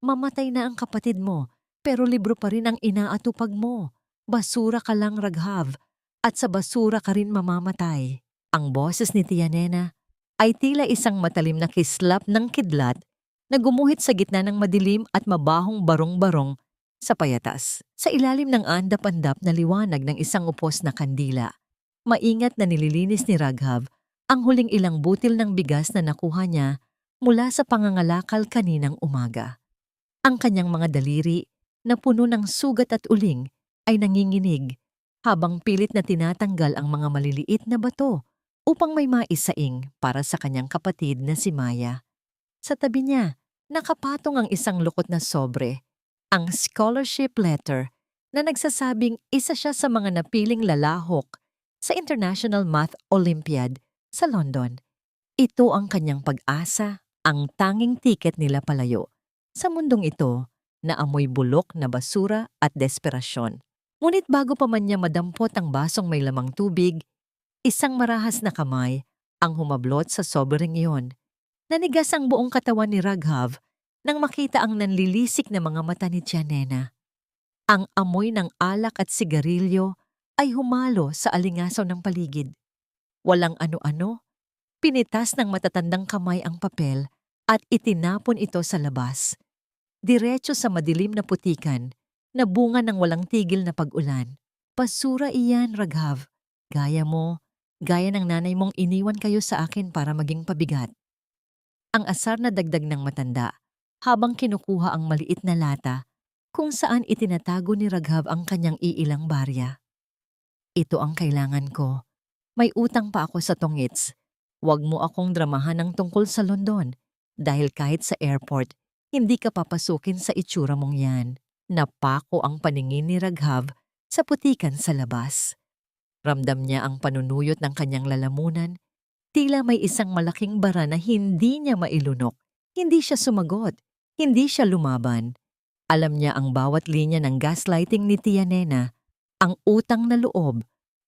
Mamatay na ang kapatid mo, pero libro pa rin ang inaatupag mo. Basura ka lang, Raghav, at sa basura ka rin mamamatay. Ang boses ni Tia Nena ay tila isang matalim na kislap ng kidlat na gumuhit sa gitna ng madilim at mabahong barong-barong sa payatas. Sa ilalim ng andap-andap na liwanag ng isang upos na kandila, maingat na nililinis ni Raghav ang huling ilang butil ng bigas na nakuha niya mula sa pangangalakal kaninang umaga. Ang kanyang mga daliri na puno ng sugat at uling ay nanginginig habang pilit na tinatanggal ang mga maliliit na bato upang may maisaing para sa kanyang kapatid na si Maya. Sa tabi niya, nakapatong ang isang lukot na sobre, ang scholarship letter na nagsasabing isa siya sa mga napiling lalahok sa International Math Olympiad sa London. Ito ang kanyang pag-asa, ang tanging tiket nila palayo sa mundong ito na amoy bulok na basura at desperasyon. Ngunit bago pa man niya madampot ang basong may lamang tubig, isang marahas na kamay ang humablot sa sobrang iyon. Nanigas ang buong katawan ni Raghav nang makita ang nanlilisik na mga mata ni Tia Nena. Ang amoy ng alak at sigarilyo ay humalo sa alingasaw ng paligid. Walang ano-ano, pinitas ng matatandang kamay ang papel at itinapon ito sa labas. Diretso sa madilim na putikan na bunga ng walang tigil na pag-ulan. Basura iyan, Raghav. Gaya mo, gaya ng nanay mong iniwan kayo sa akin para maging pabigat. Ang asar na dagdag ng matanda habang kinukuha ang maliit na lata kung saan itinatago ni Raghav ang kanyang iilang barya. Ito ang kailangan ko. May utang pa ako sa tongits. Huwag mo akong dramahan ng tungkol sa London dahil kahit sa airport, hindi ka papasukin sa itsura mong yan. Napako ang paningin ni Raghav sa putikan sa labas. Ramdam niya ang panunuyot ng kanyang lalamunan. Tila may isang malaking bara na hindi niya mailunok. Hindi siya sumagot. Hindi siya lumaban. Alam niya ang bawat linya ng gaslighting ni Tia Nena, ang utang na loob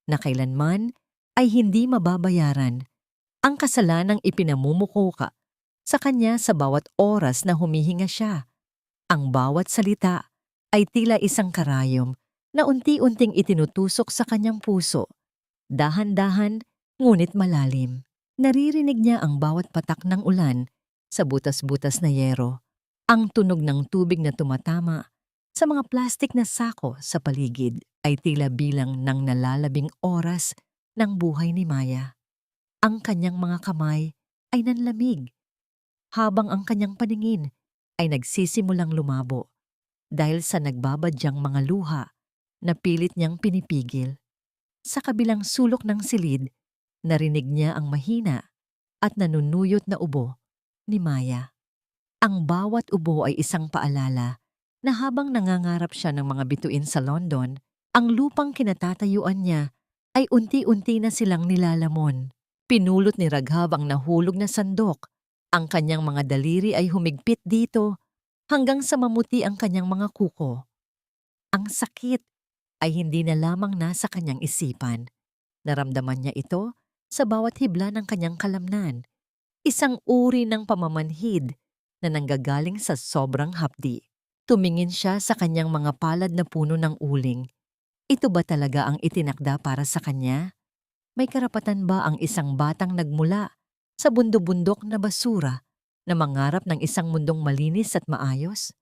na kailanman ay hindi mababayaran. Ang kasalanang ipinamumuko ka sa kanya sa bawat oras na humihinga siya. Ang bawat salita ay tila isang karayom na unti-unting itinutusok sa kanyang puso. Dahan-dahan, ngunit malalim. Naririnig niya ang bawat patak ng ulan sa butas-butas na yero, ang tunog ng tubig na tumatama sa mga plastik na sako sa paligid ay tila bilang ng nalalabing oras ng buhay ni Maya. Ang kanyang mga kamay ay nanlamig, habang ang kanyang paningin ay nagsisimulang lumabo dahil sa nagbabadyang mga luha na pilit niyang pinipigil. Sa kabilang sulok ng silid, narinig niya ang mahina at nanunuyot na ubo ni Maya. Ang bawat ubo ay isang paalala na habang nangangarap siya ng mga bituin sa London, ang lupang kinatatayuan niya ay unti-unti na silang nilalamon. Pinulot ni Raghav ang nahulog na sandok. Ang kanyang mga daliri ay humigpit dito hanggang sa mamuti ang kanyang mga kuko. Ang sakit ay hindi na lamang nasa kanyang isipan. Naramdaman niya ito sa bawat hibla ng kanyang kalamnan. Isang uri ng pamamanhid na nanggagaling sa sobrang hapdi. Tumingin siya sa kanyang mga palad na puno ng uling. Ito ba talaga ang itinakda para sa kanya? May karapatan ba ang isang batang nagmula sa bundo-bundok na basura na mangarap ng isang mundong malinis at maayos?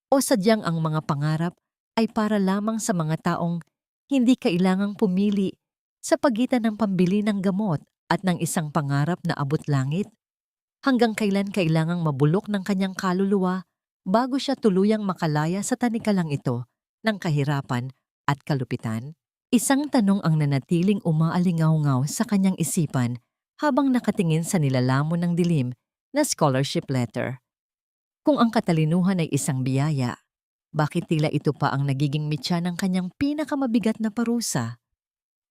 O sadyang ang mga pangarap ay para lamang sa mga taong hindi kailangang pumili sa pagitan ng pambili ng gamot at ng isang pangarap na abot langit? Hanggang kailan kailangang mabulok ng kanyang kaluluwa bago siya tuluyang makalaya sa tanikalang ito ng kahirapan at kalupitan? Isang tanong ang nanatiling umaalingaw-ngaw sa kanyang isipan habang nakatingin sa nilalamon ng dilim na scholarship letter. Kung ang katalinuhan ay isang biyaya, bakit tila ito pa ang nagiging mitya ng kanyang pinakamabigat na parusa?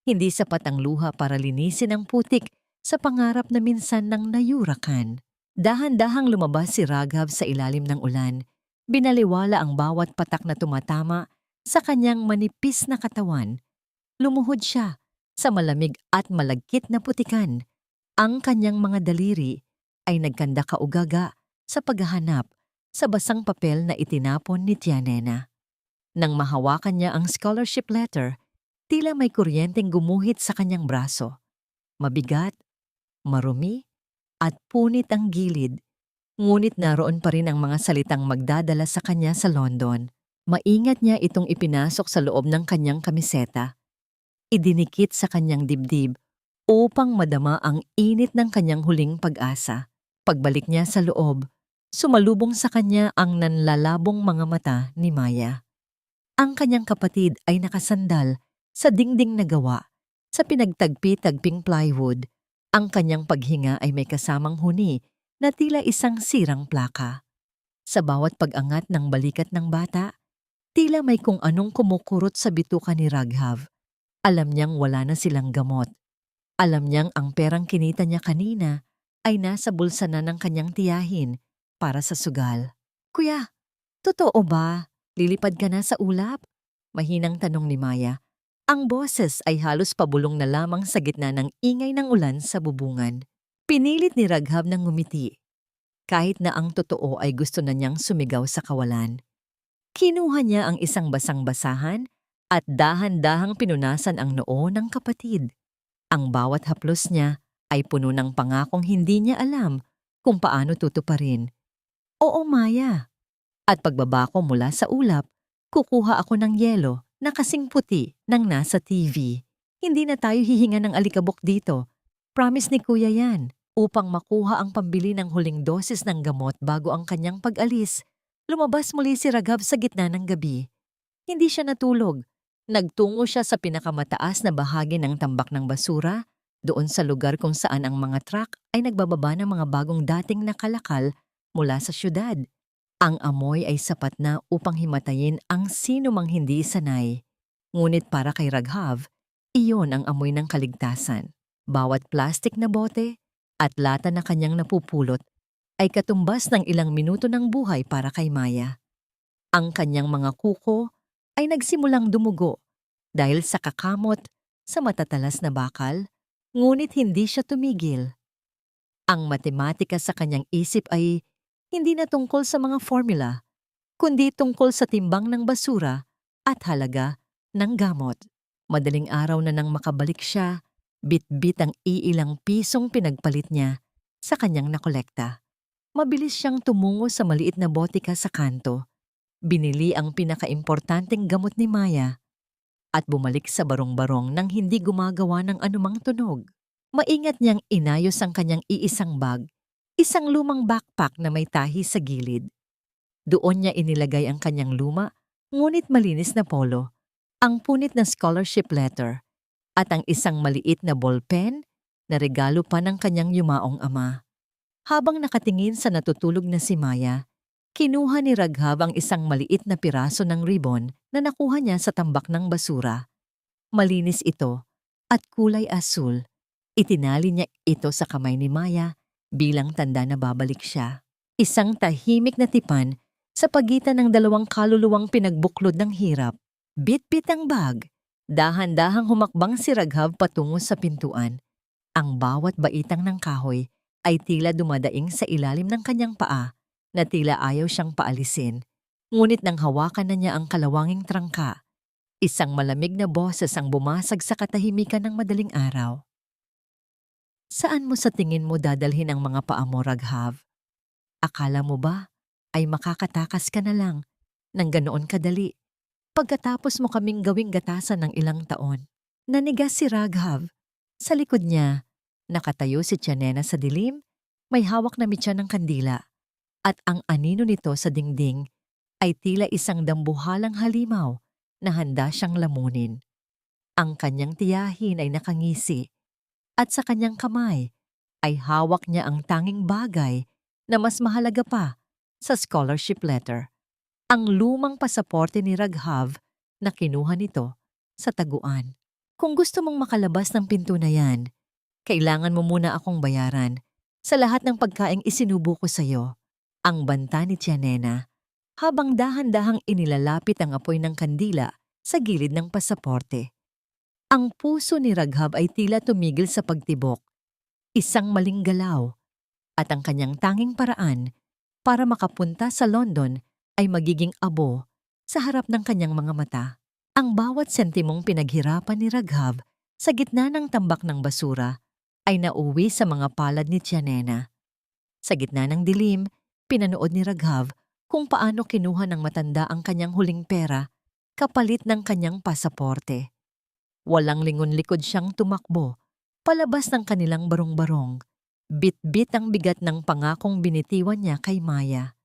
Hindi sapat ang luha para linisin ang putik sa pangarap na minsan nang nayurakan. Dahan-dahang lumabas si Raghav sa ilalim ng ulan. Binaliwala ang bawat patak na tumatama sa kanyang manipis na katawan. Lumuhod siya sa malamig at malagkit na putikan. Ang kanyang mga daliri ay nagkanda kaugaga sa paghahanap sa basang papel na itinapon ni Tiyanena. Nang mahawakan niya ang scholarship letter, tila may kuryenteng gumuhit sa kanyang braso. Mabigat, marumi, at punit ang gilid. Ngunit naroon pa rin ang mga salitang magdadala sa kanya sa London. Maingat niya itong ipinasok sa loob ng kanyang kamiseta. Idinikit sa kanyang dibdib upang madama ang init ng kanyang huling pag-asa. Pagbalik niya sa loob, sumalubong sa kanya ang nanlalabong mga mata ni Maya. Ang kanyang kapatid ay nakasandal sa dingding na gawa sa pinagtagpi-tagping plywood. Ang kanyang paghinga ay may kasamang huni na tila isang sirang plaka. Sa bawat pag-angat ng balikat ng bata, tila may kung anong kumukurot sa bituka ni Raghav. Alam niyang wala na silang gamot. Alam niyang ang perang kinita niya kanina ay nasa bulsa na ng kanyang tiyahin para sa sugal. "Kuya, totoo ba? Lilipad ka na sa ulap?" Mahinang tanong ni Maya. Ang boses ay halos pabulong na lamang sa gitna ng ingay ng ulan sa bubungan. Pinilit ni Raghav ng ngumiti. Kahit na ang totoo ay gusto na niyang sumigaw sa kawalan. Kinuha niya ang isang basang-basahan at dahan-dahang pinunasan ang noo ng kapatid. Ang bawat haplos niya ay puno ng pangakong hindi niya alam kung paano tutuparin. "Oo, Maya." At pagbaba ko mula sa ulap, kukuha ako ng yelo na kasing puti ng nasa TV. Hindi na tayo hihinga ng alikabok dito. Promise ni Kuya yan. Upang makuha ang pambili ng huling dosis ng gamot bago ang kanyang pag-alis, lumabas muli si Raghav sa gitna ng gabi. Hindi siya natulog. Nagtungo siya sa pinakamataas na bahagi ng tambak ng basura, doon sa lugar kung saan ang mga truck ay nagbababa ng mga bagong dating nakalakal mula sa syudad. Ang amoy ay sapat na upang himatayin ang sino mang hindi sanay. Ngunit para kay Raghav, iyon ang amoy ng kaligtasan. Bawat plastik na bote at lata na kanyang napupulot ay katumbas ng ilang minuto ng buhay para kay Maya. Ang kanyang mga kuko ay nagsimulang dumugo dahil sa kakamot sa matatalas na bakal, ngunit hindi siya tumigil. Ang matematika sa kanyang isip ay hindi na tungkol sa mga formula, kundi tungkol sa timbang ng basura at halaga ng gamot. Madaling araw na nang makabalik siya, bit-bit ang iilang pisong pinagpalit niya sa kanyang nakolekta. Mabilis siyang tumungo sa maliit na botika sa kanto. Binili ang pinakaimportanteng gamot ni Maya at bumalik sa barong-barong nang hindi gumagawa ng anumang tunog. Maingat niyang inayos ang kanyang iisang bag, isang lumang backpack na may tahi sa gilid. Doon niya inilagay ang kanyang luma, ngunit malinis na polo, ang punit na scholarship letter, at ang isang maliit na ballpen na regalo pa ng kanyang yumaong ama. Habang nakatingin sa natutulog na si Maya, kinuha ni Raghav ang isang maliit na piraso ng ribbon na nakuha niya sa tambak ng basura. Malinis ito at kulay asul. Itinali niya ito sa kamay ni Maya bilang tanda na babalik siya. Isang tahimik na tipan sa pagitan ng dalawang kaluluwang pinagbuklod ng hirap. Bit-bit ang bag. Dahan-dahang humakbang si Raghav patungo sa pintuan. Ang bawat baitang ng kahoy ay tila dumadaing sa ilalim ng kanyang paa na tila ayaw siyang paalisin. Ngunit nang hawakan na niya ang kalawanging trangka, isang malamig na boses ang bumasag sa katahimikan ng madaling araw. "Saan mo sa tingin mo dadalhin ang mga paa mo, Raghav? Akala mo ba ay makakatakas ka na lang ng ganoon kadali pagkatapos mo kaming gawing gatasan ng ilang taon?" Nanigas si Raghav. Sa likod niya, nakatayo si Tiyanena sa dilim, may hawak na mitya ng kandila, at ang anino nito sa dingding ay tila isang dambuhalang halimaw na handa siyang lamunin. Ang kanyang tiyahin ay nakangisi, at sa kanyang kamay ay hawak niya ang tanging bagay na mas mahalaga pa sa scholarship letter, ang lumang pasaporte ni Raghav na kinuha nito sa taguan. "Kung gusto mong makalabas ng pinto na yan, kailangan mo muna akong bayaran sa lahat ng pagkaing isinubo ko sa'yo," ang banta ni Tiyanena, habang dahan-dahang inilalapit ang apoy ng kandila sa gilid ng pasaporte. Ang puso ni Raghav ay tila tumigil sa pagtibok, isang maling galaw, at ang kanyang tanging paraan para makapunta sa London ay magiging abo sa harap ng kanyang mga mata. Ang bawat sentimong pinaghirapan ni Raghav sa gitna ng tambak ng basura ay nauwi sa mga palad ni Tiyanena. Sa gitna ng dilim, pinanood ni Raghav kung paano kinuha ng matanda ang kanyang huling pera kapalit ng kanyang pasaporte. Walang lingon-likod siyang tumakbo palabas ng kanilang barong-barong. Bit-bit ang bigat ng pangakong binitiwan niya kay Maya.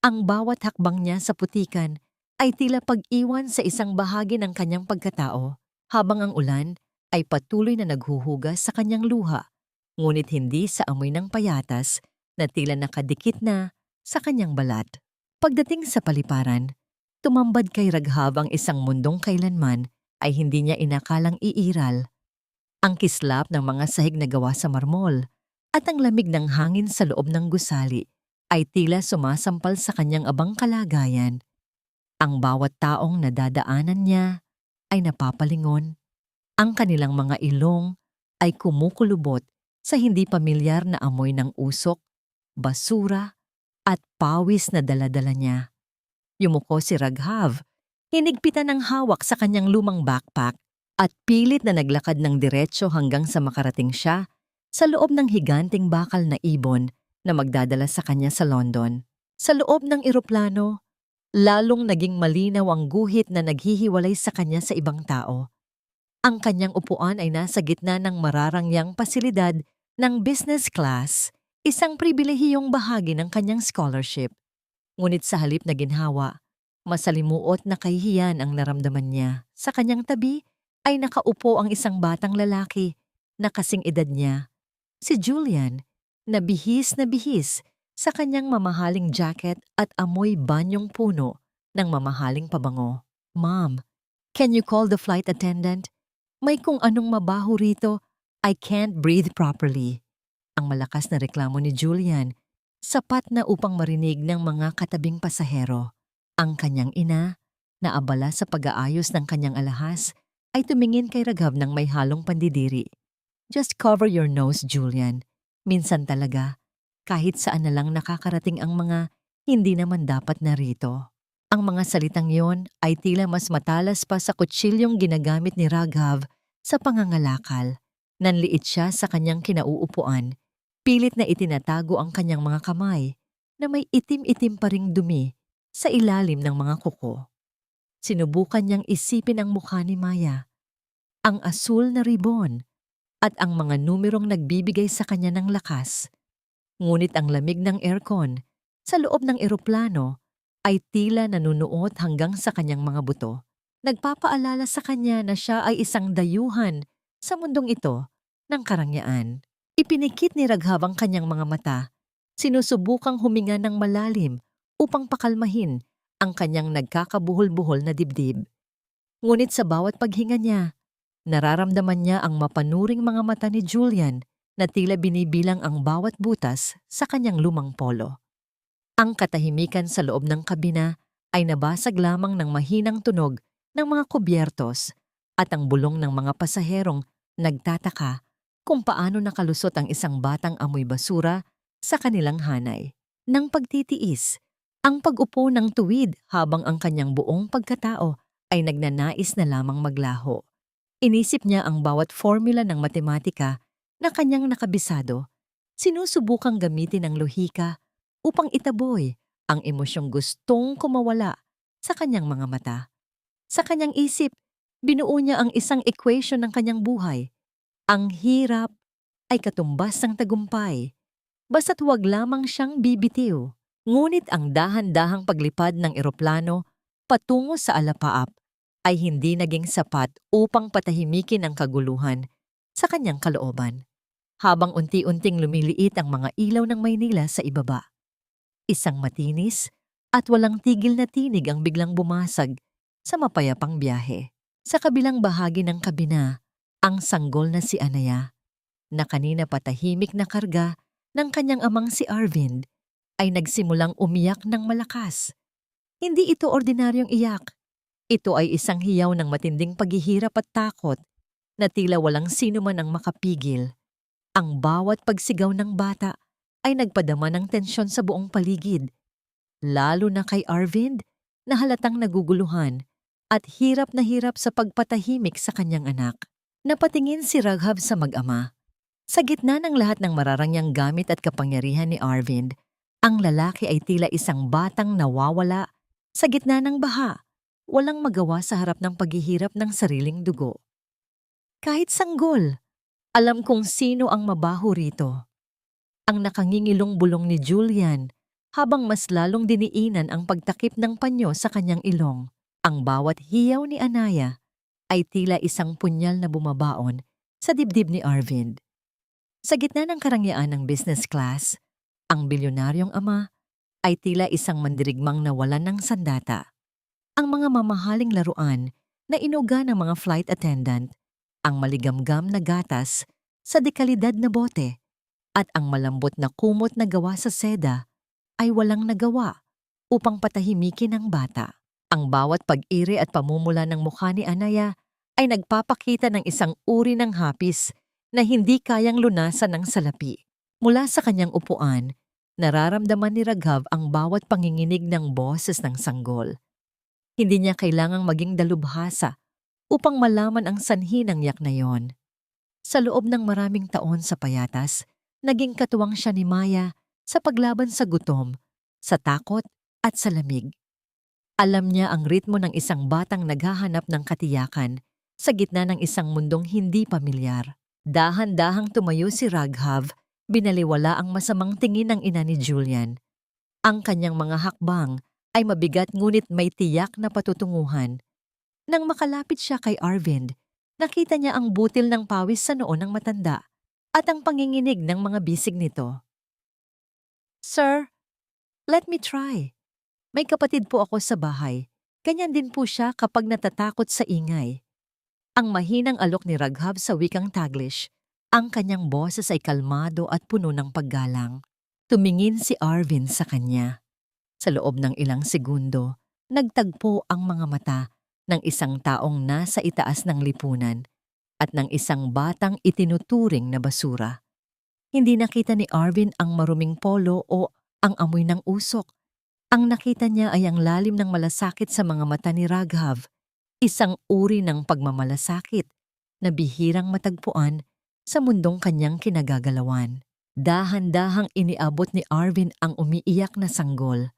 Ang bawat hakbang niya sa putikan ay tila pag-iwan sa isang bahagi ng kanyang pagkatao, habang ang ulan ay patuloy na naghuhugas sa kanyang luha, ngunit hindi sa amoy ng payatas na tila nakadikit na sa kanyang balat. Pagdating sa paliparan, tumambad kay Raghav ang isang mundong kailanman ay hindi niya inakalang iiral. Ang kislap ng mga sahig na gawa sa marmol at ang lamig ng hangin sa loob ng gusali ay tila sumasampal sa kanyang abang kalagayan. Ang bawat taong nadadaanan niya ay napapalingon. Ang kanilang mga ilong ay kumukulubot sa hindi pamilyar na amoy ng usok, basura, at pawis na daladala niya. Yumuko si Raghav, hinigpitan ng hawak sa kanyang lumang backpack at pilit na naglakad ng diretsyo hanggang sa makarating siya sa loob ng higanting bakal na ibon na magdadala sa kanya sa London. Sa loob ng eroplano, lalong naging malinaw ang guhit na naghihiwalay sa kanya sa ibang tao. Ang kanyang upuan ay nasa gitna ng mararangyang pasilidad ng business class, isang pribilehiyong bahagi ng kanyang scholarship. Ngunit sa halip na ginhawa, masalimuot na kahihiyan ang naramdaman niya. Sa kanyang tabi ay nakaupo ang isang batang lalaki na kasing edad niya, si Julian, na bihis sa kanyang mamahaling jacket at amoy banyong puno ng mamahaling pabango. "Mom, can you call the flight attendant? May kung anong mabaho rito. I can't breathe properly." Ang malakas na reklamo ni Julian, sapat na upang marinig ng mga katabing pasahero. Ang kanyang ina, na abala sa pag-aayos ng kanyang alahas, ay tumingin kay Raghav ng may halong pandidiri. "Just cover your nose, Julian. Minsan talaga, kahit saan na lang nakakarating ang mga hindi naman dapat narito." Ang mga salitang yon ay tila mas matalas pa sa kutsilyong ginagamit ni Raghav sa pangangalakal. Nanliit siya sa kanyang kinauupuan, pilit na itinatago ang kanyang mga kamay na may itim-itim pa ring dumi sa ilalim ng mga kuko. Sinubukan niyang isipin ang mukha ni Maya, ang asul na ribon at ang mga numerong nagbibigay sa kanya ng lakas. Ngunit ang lamig ng aircon sa loob ng eroplano ay tila nanunuot hanggang sa kanyang mga buto. Nagpapaalala sa kanya na siya ay isang dayuhan sa mundong ito ng karangyaan. Ipinikit ni Raghav ang kanyang mga mata, sinusubukang huminga ng malalim upang pakalmahin ang kanyang nagkakabuhol-buhol na dibdib. Ngunit sa bawat paghinga niya, nararamdaman niya ang mapanuring mga mata ni Julian na tila binibilang ang bawat butas sa kanyang lumang polo. Ang katahimikan sa loob ng kabina ay nabasag lamang ng mahinang tunog ng mga kubyertos at ang bulong ng mga pasaherong nagtataka kung paano nakalusot ang isang batang amoy basura sa kanilang hanay. Nang pagtitiis, ang pag-upo ng tuwid habang ang kanyang buong pagkatao ay nagnanais na lamang maglaho. Inisip niya ang bawat formula ng matematika na kanyang nakabisado, sinusubukang gamitin ang lohika upang itaboy ang emosyong gustong kumawala sa kanyang mga mata. Sa kanyang isip, binuo niya ang isang equation ng kanyang buhay. Ang hirap ay katumbas ng tagumpay, basta't huwag lamang siyang bibitiw. Ngunit ang dahan-dahang paglipad ng eroplano patungo sa alapaap ay hindi naging sapat upang patahimikin ang kaguluhan sa kanyang kalooban. Habang unti-unting lumiliit ang mga ilaw ng Maynila sa ibaba, isang matinis at walang tigil na tinig ang biglang bumasag sa mapayapang biyahe. Sa kabilang bahagi ng kabina, ang sanggol na si Anaya, na kanina patahimik na karga ng kanyang amang si Arvind, ay nagsimulang umiyak ng malakas. Hindi ito ordinaryong iyak. Ito ay isang hiyaw ng matinding paghihirap at takot na tila walang sino man ang makapigil. Ang bawat pagsigaw ng bata ay nagpadama ng tensyon sa buong paligid, lalo na kay Arvind na halatang naguguluhan at hirap na hirap sa pagpatahimik sa kanyang anak. Napatingin si Raghav sa mag-ama. Sa gitna ng lahat ng mararangyang gamit at kapangyarihan ni Arvind, ang lalaki ay tila isang batang nawawala sa gitna ng baha, walang magawa sa harap ng paghihirap ng sariling dugo. Kahit sanggol, alam kong sino ang mabaho rito. Ang nakangingilong bulong ni Julian habang mas lalong diniinan ang pagtakip ng panyo sa kanyang ilong. Ang bawat hiyaw ni Anaya ay tila isang punyal na bumabaon sa dibdib ni Arvind. Sa gitna ng karangyaan ng business class, ang bilyonaryong ama ay tila isang mandirigmang nawalan ng sandata. Ang mga mamahaling laruan na inuga ng mga flight attendant, ang maligamgam na gatas sa dekalidad na bote, at ang malambot na kumot na gawa sa seda ay walang nagawa upang patahimikin ang bata. Ang bawat pag-iri at pamumula ng mukha ni Anaya ay nagpapakita ng isang uri ng hapis na hindi kayang lunasan ng salapi. Mula sa kanyang upuan, nararamdaman ni Raghav ang bawat panginginig ng boses ng sanggol. Hindi niya kailangang maging dalubhasa upang malaman ang sanhi ng yak na yon. Sa loob ng maraming taon sa payatas, naging katuwang siya ni Maya sa paglaban sa gutom, sa takot at sa lamig. Alam niya ang ritmo ng isang batang naghahanap ng katiyakan sa gitna ng isang mundong hindi pamilyar. Dahan-dahang tumayo si Raghav, binaliwala ang masamang tingin ng ina ni Julian. Ang kanyang mga hakbang ay mabigat ngunit may tiyak na patutunguhan. Nang makalapit siya kay Arvind, nakita niya ang butil ng pawis sa noo ng matanda at ang panginginig ng mga bisig nito. "Sir, let me try. May kapatid po ako sa bahay. Ganyan din po siya kapag natatakot sa ingay." Ang mahinang alok ni Raghav sa wikang Taglish, ang kanyang boses ay kalmado at puno ng paggalang. Tumingin si Arvind sa kanya. Sa loob ng ilang segundo, nagtagpo ang mga mata ng isang taong nasa itaas ng lipunan at ng isang batang itinuturing na basura. Hindi nakita ni Arvind ang maruming polo o ang amoy ng usok. Ang nakita niya ay ang lalim ng malasakit sa mga mata ni Raghav, isang uri ng pagmamalasakit na bihirang matagpuan sa mundong kanyang kinagagalawan. Dahan-dahang iniabot ni Arvind ang umiiyak na sanggol.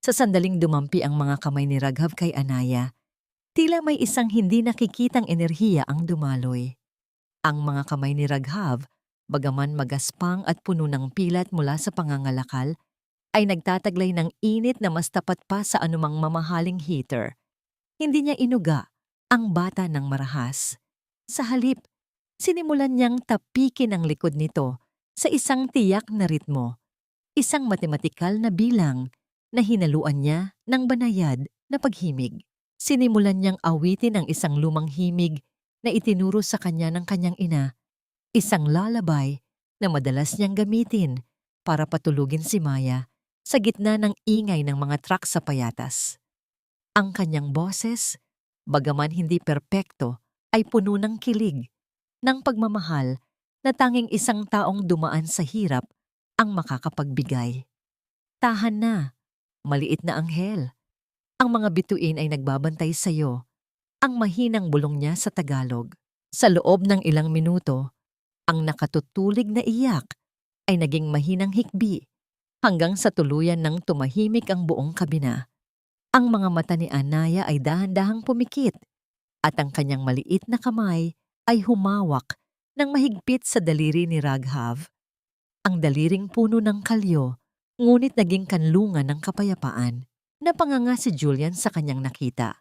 Sa sandaling dumampi ang mga kamay ni Raghav kay Anaya, tila may isang hindi nakikitang enerhiya ang dumaloy. Ang mga kamay ni Raghav, bagaman magaspang at puno ng pilat mula sa pangangalakal, ay nagtataglay ng init na mas tapat pa sa anumang mamahaling heater. Hindi niya inuga ang bata ng marahas. Sa halip, sinimulan niyang tapikin ang likod nito sa isang tiyak na ritmo, isang matematikal na bilang na hinaluan niya ng banayad na paghimig. Sinimulan niyang awitin ang isang lumang himig na itinuro sa kanya ng kanyang ina, isang lalabay na madalas niyang gamitin para patulugin si Maya sa gitna ng ingay ng mga truck sa payatas. Ang kanyang boses, bagaman hindi perpekto, ay puno ng kilig, ng pagmamahal na tanging isang taong dumaan sa hirap ang makakapagbigay. "Tahan na, maliit na anghel. Ang mga bituin ay nagbabantay sa iyo." Ang mahinang bulong niya sa Tagalog. Sa loob ng ilang minuto, ang nakatutulig na iyak ay naging mahinang hikbi hanggang sa tuluyan ng tumahimik ang buong kabina. Ang mga mata ni Anaya ay dahan-dahang pumikit at ang kanyang maliit na kamay ay humawak ng mahigpit sa daliri ni Raghav. Ang daliring puno ng kalyo, ngunit naging kanlungan ng kapayapaan. Napanganga si Julian sa kanyang nakita.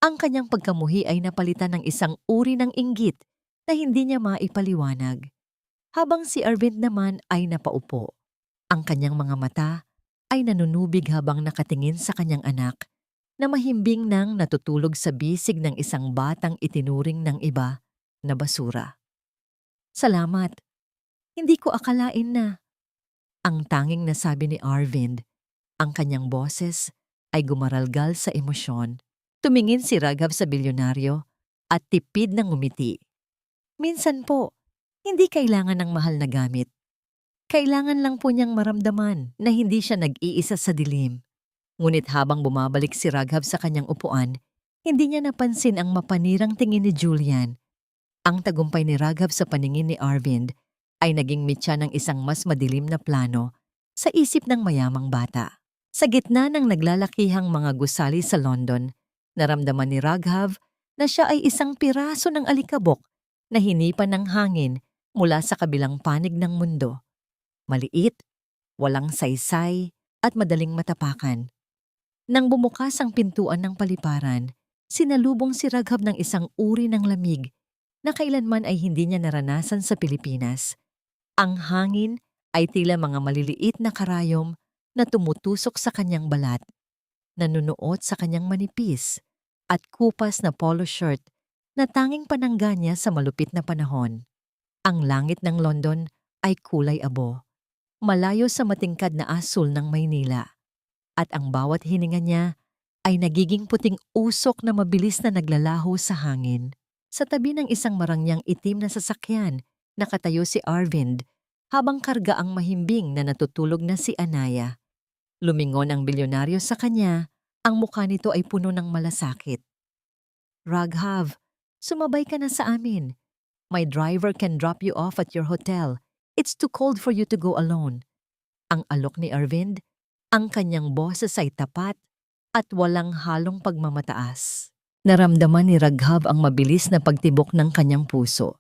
Ang kanyang pagkamuhi ay napalitan ng isang uri ng inggit na hindi niya maipaliwanag. Habang si Arvind naman ay napaupo. Ang kanyang mga mata ay nanunubig habang nakatingin sa kanyang anak na mahimbing nang natutulog sa bisig ng isang batang itinuring ng iba na basura. "Salamat. Hindi ko akalain na." Ang tanging nasabi ni Arvind. Ang kanyang boses ay gumaralgal sa emosyon. Tumingin si Raghav sa bilyonaryo at tipid ng ngumiti. "Minsan po, hindi kailangan ng mahal na gamit. Kailangan lang po niyang maramdaman na hindi siya nag-iisa sa dilim. Ngunit habang bumabalik si Raghav sa kanyang upuan, hindi niya napansin ang mapanirang tingin ni Julian. Ang tagumpay ni Raghav sa paningin ni Arvind ay naging mitya ng isang mas madilim na plano sa isip ng mayamang bata. Sa gitna ng naglalakihang mga gusali sa London, naramdaman ni Raghav na siya ay isang piraso ng alikabok na hinipan ng hangin mula sa kabilang panig ng mundo. Maliit, walang saysay, at madaling matapakan. Nang bumukas ang pintuan ng paliparan, sinalubong si Raghav ng isang uri ng lamig na kailanman ay hindi niya naranasan sa Pilipinas. Ang hangin ay tila mga maliliit na karayom na tumutusok sa kanyang balat, nanunuot sa kanyang manipis at kupas na polo shirt na tanging panangga niya sa malupit na panahon. Ang langit ng London ay kulay abo, malayo sa matingkad na asul ng Maynila, at ang bawat hininga niya ay nagiging puting usok na mabilis na naglalaho sa hangin. Sa tabi ng isang marangyang itim na sasakyan, nakatayo si Arvind habang karga ang mahimbing na natutulog na si Anaya. Lumingon ang bilyonaryo sa kanya, ang mukha nito ay puno ng malasakit. Raghav, sumabay ka na sa amin. My driver can drop you off at your hotel. It's too cold for you to go alone. Ang alok ni Arvind, ang kanyang boses ay tapat at walang halong pagmamataas. Naramdaman ni Raghav ang mabilis na pagtibok ng kanyang puso.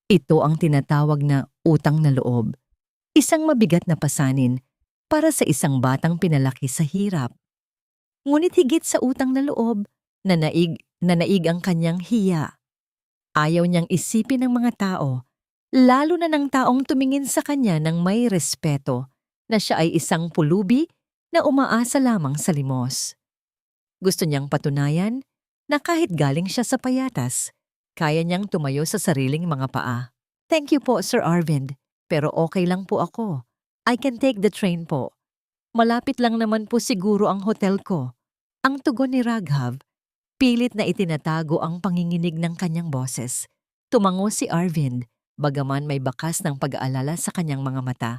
Ito ang tinatawag na utang na loob. Isang mabigat na pasanin para sa isang batang pinalaki sa hirap. Ngunit higit sa utang na loob, nanaig ang kanyang hiya. Ayaw niyang isipin ng mga tao, lalo na ng taong tumingin sa kanya ng may respeto, na siya ay isang pulubi na umaasa lamang sa limos. Gusto niyang patunayan na kahit galing siya sa payatas, kaya niyang tumayo sa sariling mga paa. Thank you po, Sir Arvind, pero okay lang po ako. I can take the train po. Malapit lang naman po siguro ang hotel ko. Ang tugon ni Raghav, pilit na itinatago ang panginginig ng kanyang boses. Tumango si Arvind, bagaman may bakas ng pag-aalala sa kanyang mga mata.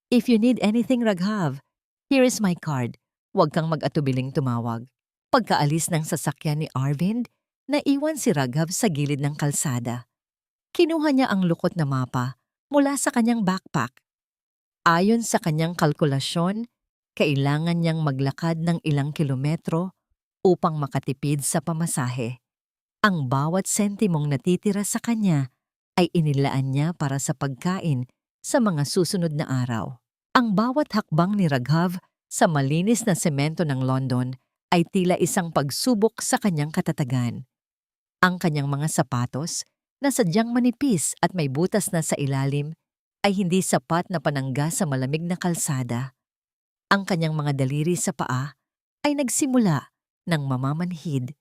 If you need anything, Raghav, here is my card. Huwag kang mag-atubiling tumawag. Pagkaalis ng sasakyan ni Arvind, naiwan si Raghav sa gilid ng kalsada. Kinuha niya ang lukot na mapa mula sa kanyang backpack. Ayon sa kanyang kalkulasyon, kailangan niyang maglakad ng ilang kilometro upang makatipid sa pamasahe. Ang bawat sentimong natitira sa kanya ay inilaan niya para sa pagkain sa mga susunod na araw. Ang bawat hakbang ni Raghav sa malinis na semento ng London ay tila isang pagsubok sa kanyang katatagan. Ang kanyang mga sapatos, na sadyang manipis at may butas na sa ilalim, ay hindi sapat na panangga sa malamig na kalsada. Ang kanyang mga daliri sa paa ay nagsimula ng mamamanhid,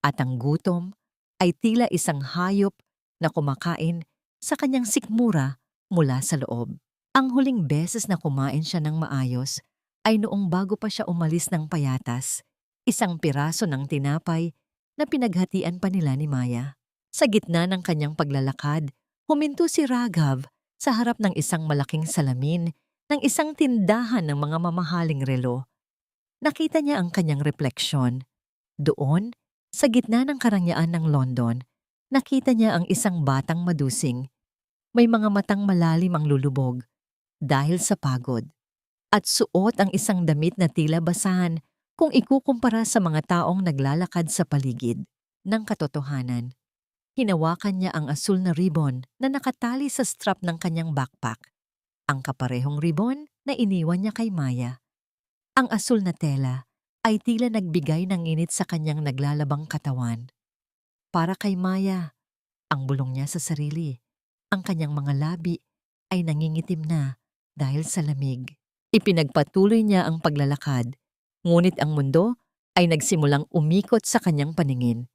at ang gutom ay tila isang hayop na kumakain sa kanyang sikmura mula sa loob. Ang huling beses na kumain siya ng maayos ay noong bago pa siya umalis ng payatas, isang piraso ng tinapay na pinaghatian pa nila ni Maya. Sa gitna ng kanyang paglalakad, huminto si Raghav sa harap ng isang malaking salamin ng isang tindahan ng mga mamahaling relo. Nakita niya ang kanyang refleksyon. Doon, sa gitna ng karangyaan ng London, nakita niya ang isang batang madusing. May mga matang malalim ang lulubog dahil sa pagod, at suot ang isang damit na tila basahan kung ikukumpara sa mga taong naglalakad sa paligid ng katotohanan. Hinawakan niya ang asul na ribbon na nakatali sa strap ng kanyang backpack. Ang kaparehong ribbon na iniwan niya kay Maya. Ang asul na tela ay tila nagbigay ng init sa kanyang naglalabang katawan. Para kay Maya, ang bulong niya sa sarili, ang kanyang mga labi ay nangingitim na dahil sa lamig. Ipinagpatuloy niya ang paglalakad, ngunit ang mundo ay nagsimulang umikot sa kanyang paningin.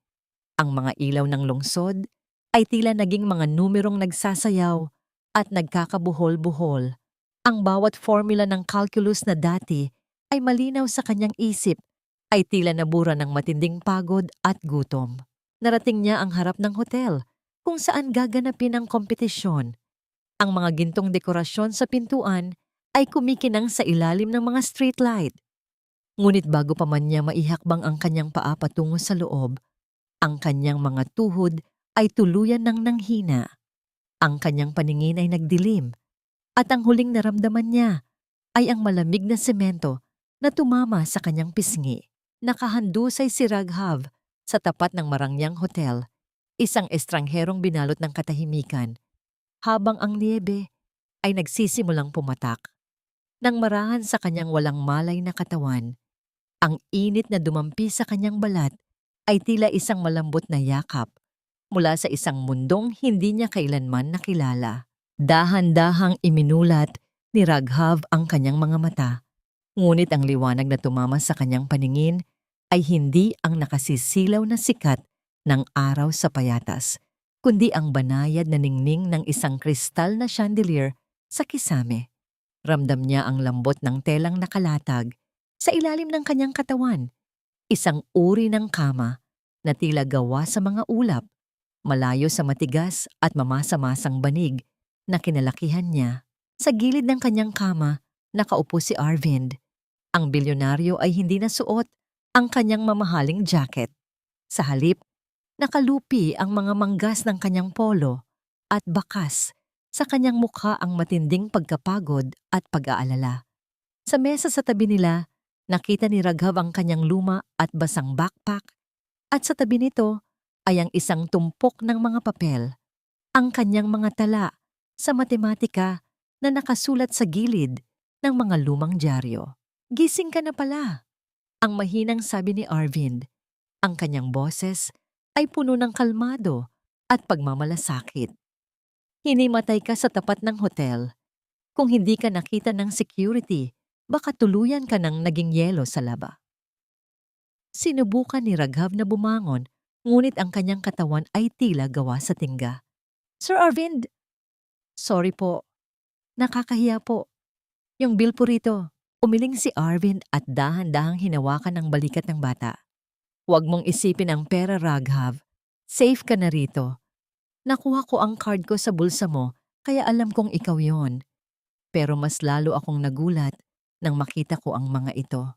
Ang mga ilaw ng lungsod ay tila naging mga numerong nagsasayaw at nagkakabuhol-buhol. Ang bawat formula ng calculus na dati ay malinaw sa kanyang isip ay tila nabura ng matinding pagod at gutom. Narating niya ang harap ng hotel kung saan gaganapin ang kompetisyon. Ang mga gintong dekorasyon sa pintuan ay kumikinang sa ilalim ng mga streetlight. Ngunit bago pa man niya maihakbang ang kanyang paa patungo sa loob, ang kanyang mga tuhod ay tuluyan ng nanghina. Ang kanyang paningin ay nagdilim at ang huling naramdaman niya ay ang malamig na semento na tumama sa kanyang pisngi. Nakahandusay si Raghav sa tapat ng marangyang hotel, isang estrangherong binalot ng katahimikan, habang ang niebe ay nagsisimulang pumatak. Nang marahan sa kanyang walang malay na katawan, ang init na dumampi sa kanyang balat ay tila isang malambot na yakap mula sa isang mundong hindi niya kailanman nakilala. Dahan-dahang iminulat ni Raghav ang kanyang mga mata, ngunit ang liwanag na tumama sa kanyang paningin ay hindi ang nakasisilaw na sikat ng araw sa payatas, kundi ang banayad na ningning ng isang kristal na chandelier sa kisame. Ramdam niya ang lambot ng telang nakalatag sa ilalim ng kanyang katawan, isang uri ng kama na tila gawa sa mga ulap, malayo sa matigas at mamasa-masang banig na kinalakihan niya. Sa gilid ng kanyang kama, nakaupo si Arvind. Ang bilyonaryo ay hindi nasuot ang kanyang mamahaling jacket. Sa halip, nakalupi ang mga manggas ng kanyang polo at bakas sa kanyang mukha ang matinding pagkapagod at pag-aalala. Sa mesa sa tabi nila, nakita ni Raghav ang kanyang luma at basang backpack at sa tabi nito ay ang isang tumpok ng mga papel, ang kanyang mga tala sa matematika na nakasulat sa gilid ng mga lumang dyaryo. "Gising ka na pala," ang mahinang sabi ni Arvind. Ang kanyang boses ay puno ng kalmado at pagmamalasakit. "Hinimatay ka sa tapat ng hotel. Kung hindi ka nakita ng security, baka tuluyan ka ng naging yelo sa laba." Sinubukan ni Raghav na bumangon, ngunit ang kanyang katawan ay tila gawa sa tingga. "Sir Arvind, sorry po. Nakakahiya po. Yung bill po rito." Umiling si Arvind at dahan-dahang hinawakan ang balikat ng bata. "Huwag mong isipin ang pera, Raghav. Safe ka na rito. Nakuha ko ang card ko sa bulsa mo, kaya alam kong ikaw yon. Pero mas lalo akong nagulat nang makita ko ang mga ito."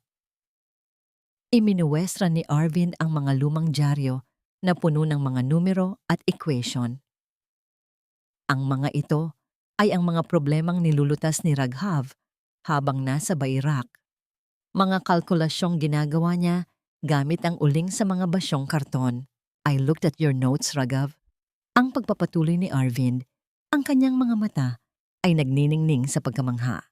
Iminuwestra ni Arvind ang mga lumang dyaryo na puno ng mga numero at equation. Ang mga ito ay ang mga problemang nilulutas ni Raghav habang nasa Bairak. Mga kalkulasyong ginagawa niya gamit ang uling sa mga basyong karton. "I looked at your notes, Raghav." Ang pagpapatuloy ni Arvind, ang kanyang mga mata ay nagniningning sa pagkamangha.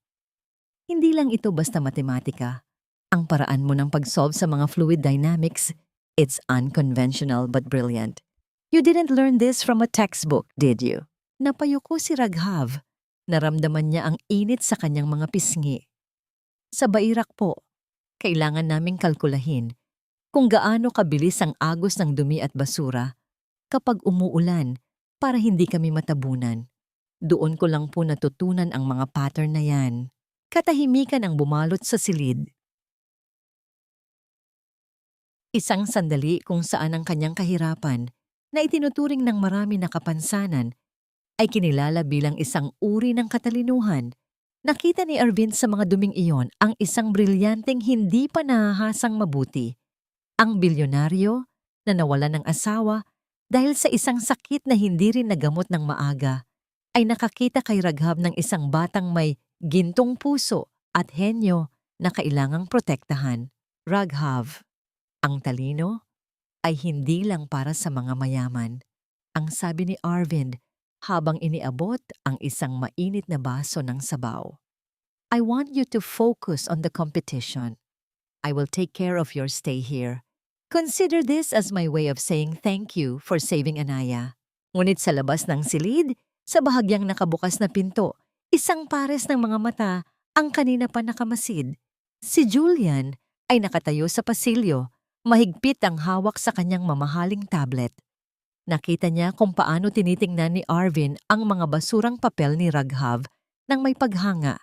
"Hindi lang ito basta matematika. Ang paraan mo ng pag-solve sa mga fluid dynamics, it's unconventional but brilliant. You didn't learn this from a textbook, did you?" Napayuko si Raghav. Naramdaman niya ang init sa kanyang mga pisngi. "Sa Bairak po, kailangan naming kalkulahin kung gaano kabilis ang agos ng dumi at basura kapag umuulan para hindi kami matabunan. Doon ko lang po natutunan ang mga pattern na yan." Katahimikan ang bumalot sa silid. Isang sandali kung saan ang kanyang kahirapan, na itinuturing ng marami na kapansanan, ay kinilala bilang isang uri ng katalinuhan. Nakita ni Arvind sa mga duming iyon ang isang brilyanteng hindi pa nahahasang mabuti. Ang bilyonaryo na nawalan ng asawa dahil sa isang sakit na hindi rin nagamot ng maaga, ay nakakita kay Raghav ng isang batang may gintong puso at henyo na kailangang protektahan. Raghav, ang talino, ay hindi lang para sa mga mayaman, ang sabi ni Arvind habang iniabot ang isang mainit na baso ng sabaw. "I want you to focus on the competition. I will take care of your stay here. Consider this as my way of saying thank you for saving Anaya." Ngunit sa labas ng silid, sa bahagyang nakabukas na pinto, isang pares ng mga mata ang kanina pa nakamasid. Si Julian ay nakatayo sa pasilyo, mahigpit ang hawak sa kanyang mamahaling tablet. Nakita niya kung paano tinitingnan ni Arvind ang mga basurang papel ni Raghav nang may paghanga,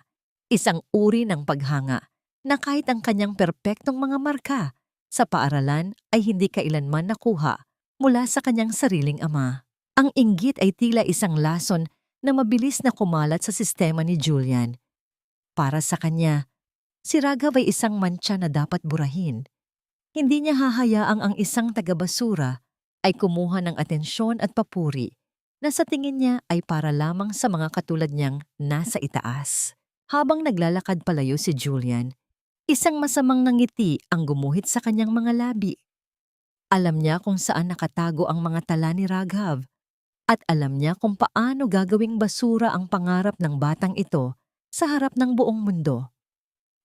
isang uri ng paghanga na kahit ang kanyang perpektong mga marka sa paaralan ay hindi kailanman nakuha mula sa kanyang sariling ama. Ang inggit ay tila isang lason na mabilis na kumalat sa sistema ni Julian. Para sa kanya, si Raghav ay isang mantsa na dapat burahin. Hindi niya hahayaang ang isang taga-basura ay kumuha ng atensyon at papuri na sa tingin niya ay para lamang sa mga katulad niyang nasa itaas. Habang naglalakad palayo si Julian, isang masamang ngiti ang gumuhit sa kanyang mga labi. Alam niya kung saan nakatago ang mga tala ni Raghav at alam niya kung paano gagawing basura ang pangarap ng batang ito sa harap ng buong mundo.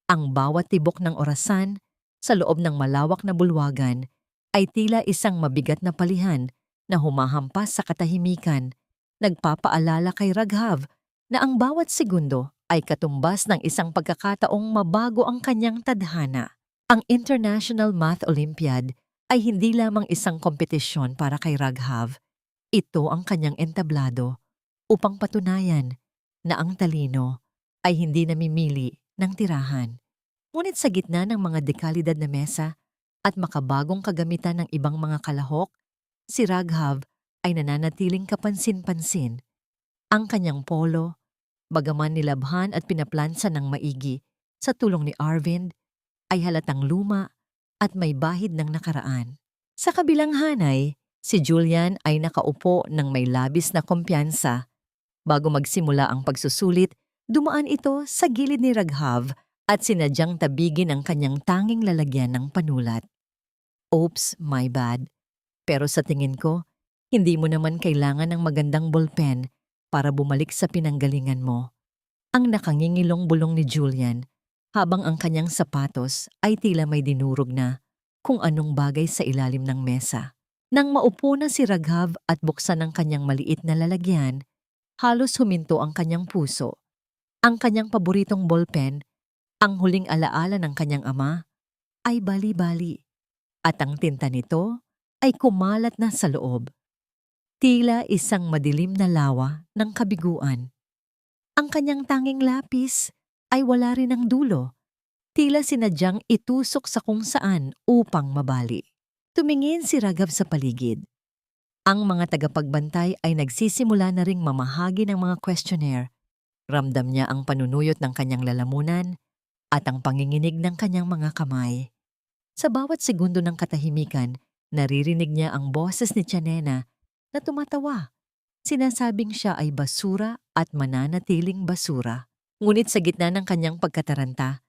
Ang bawat tibok ng orasan sa loob ng malawak na bulwagan ay tila isang mabigat na palihan na humahampas sa katahimikan, nagpapaalala kay Raghav na ang bawat segundo ay katumbas ng isang pagkakataong mabago ang kanyang tadhana. Ang International Math Olympiad ay hindi lamang isang kompetisyon para kay Raghav. Ito ang kanyang entablado upang patunayan na ang talino ay hindi namimili ng tirahan. Ngunit sa gitna ng mga dekalidad na mesa at makabagong kagamitan ng ibang mga kalahok, si Raghav ay nananatiling kapansin-pansin. Ang kanyang polo, bagaman nilabhan at pinaplansa ng maigi sa tulong ni Arvind, ay halatang luma at may bahid ng nakaraan. Sa kabilang hanay, si Julian ay nakaupo ng may labis na kumpiyansa. Bago magsimula ang pagsusulit, dumaan ito sa gilid ni Raghav at sinadyang tabigin ang kanyang tanging lalagyan ng panulat. Oops, my bad. Pero sa tingin ko, hindi mo naman kailangan ng magandang ballpen para bumalik sa pinanggalingan mo. Ang nakangingilong bulong ni Julian habang ang kanyang sapatos ay tila may dinurog na kung anong bagay sa ilalim ng mesa. Nang maupo na si Raghav at buksan ang kanyang maliit na lalagyan, halos huminto ang kanyang puso. Ang kanyang paboritong ballpen, ang huling alaala ng kanyang ama, ay bali-bali. At ang tinta nito ay kumalat na sa loob. Tila isang madilim na lawa ng kabiguan. Ang kanyang tanging lapis ay wala rin ang dulo. Tila sinadyang itusok sa kung saan upang mabali. Tumingin si Raghav sa paligid. Ang mga tagapagbantay ay nagsisimula na ring mamahagi ng mga questionnaire. Ramdam niya ang panunuyot ng kanyang lalamunan at ang panginginig ng kanyang mga kamay. Sa bawat segundo ng katahimikan, naririnig niya ang boses ni Tiyanena na tumatawa. Sinasabing siya ay basura at mananatiling basura. Ngunit sa gitna ng kanyang pagkataranta,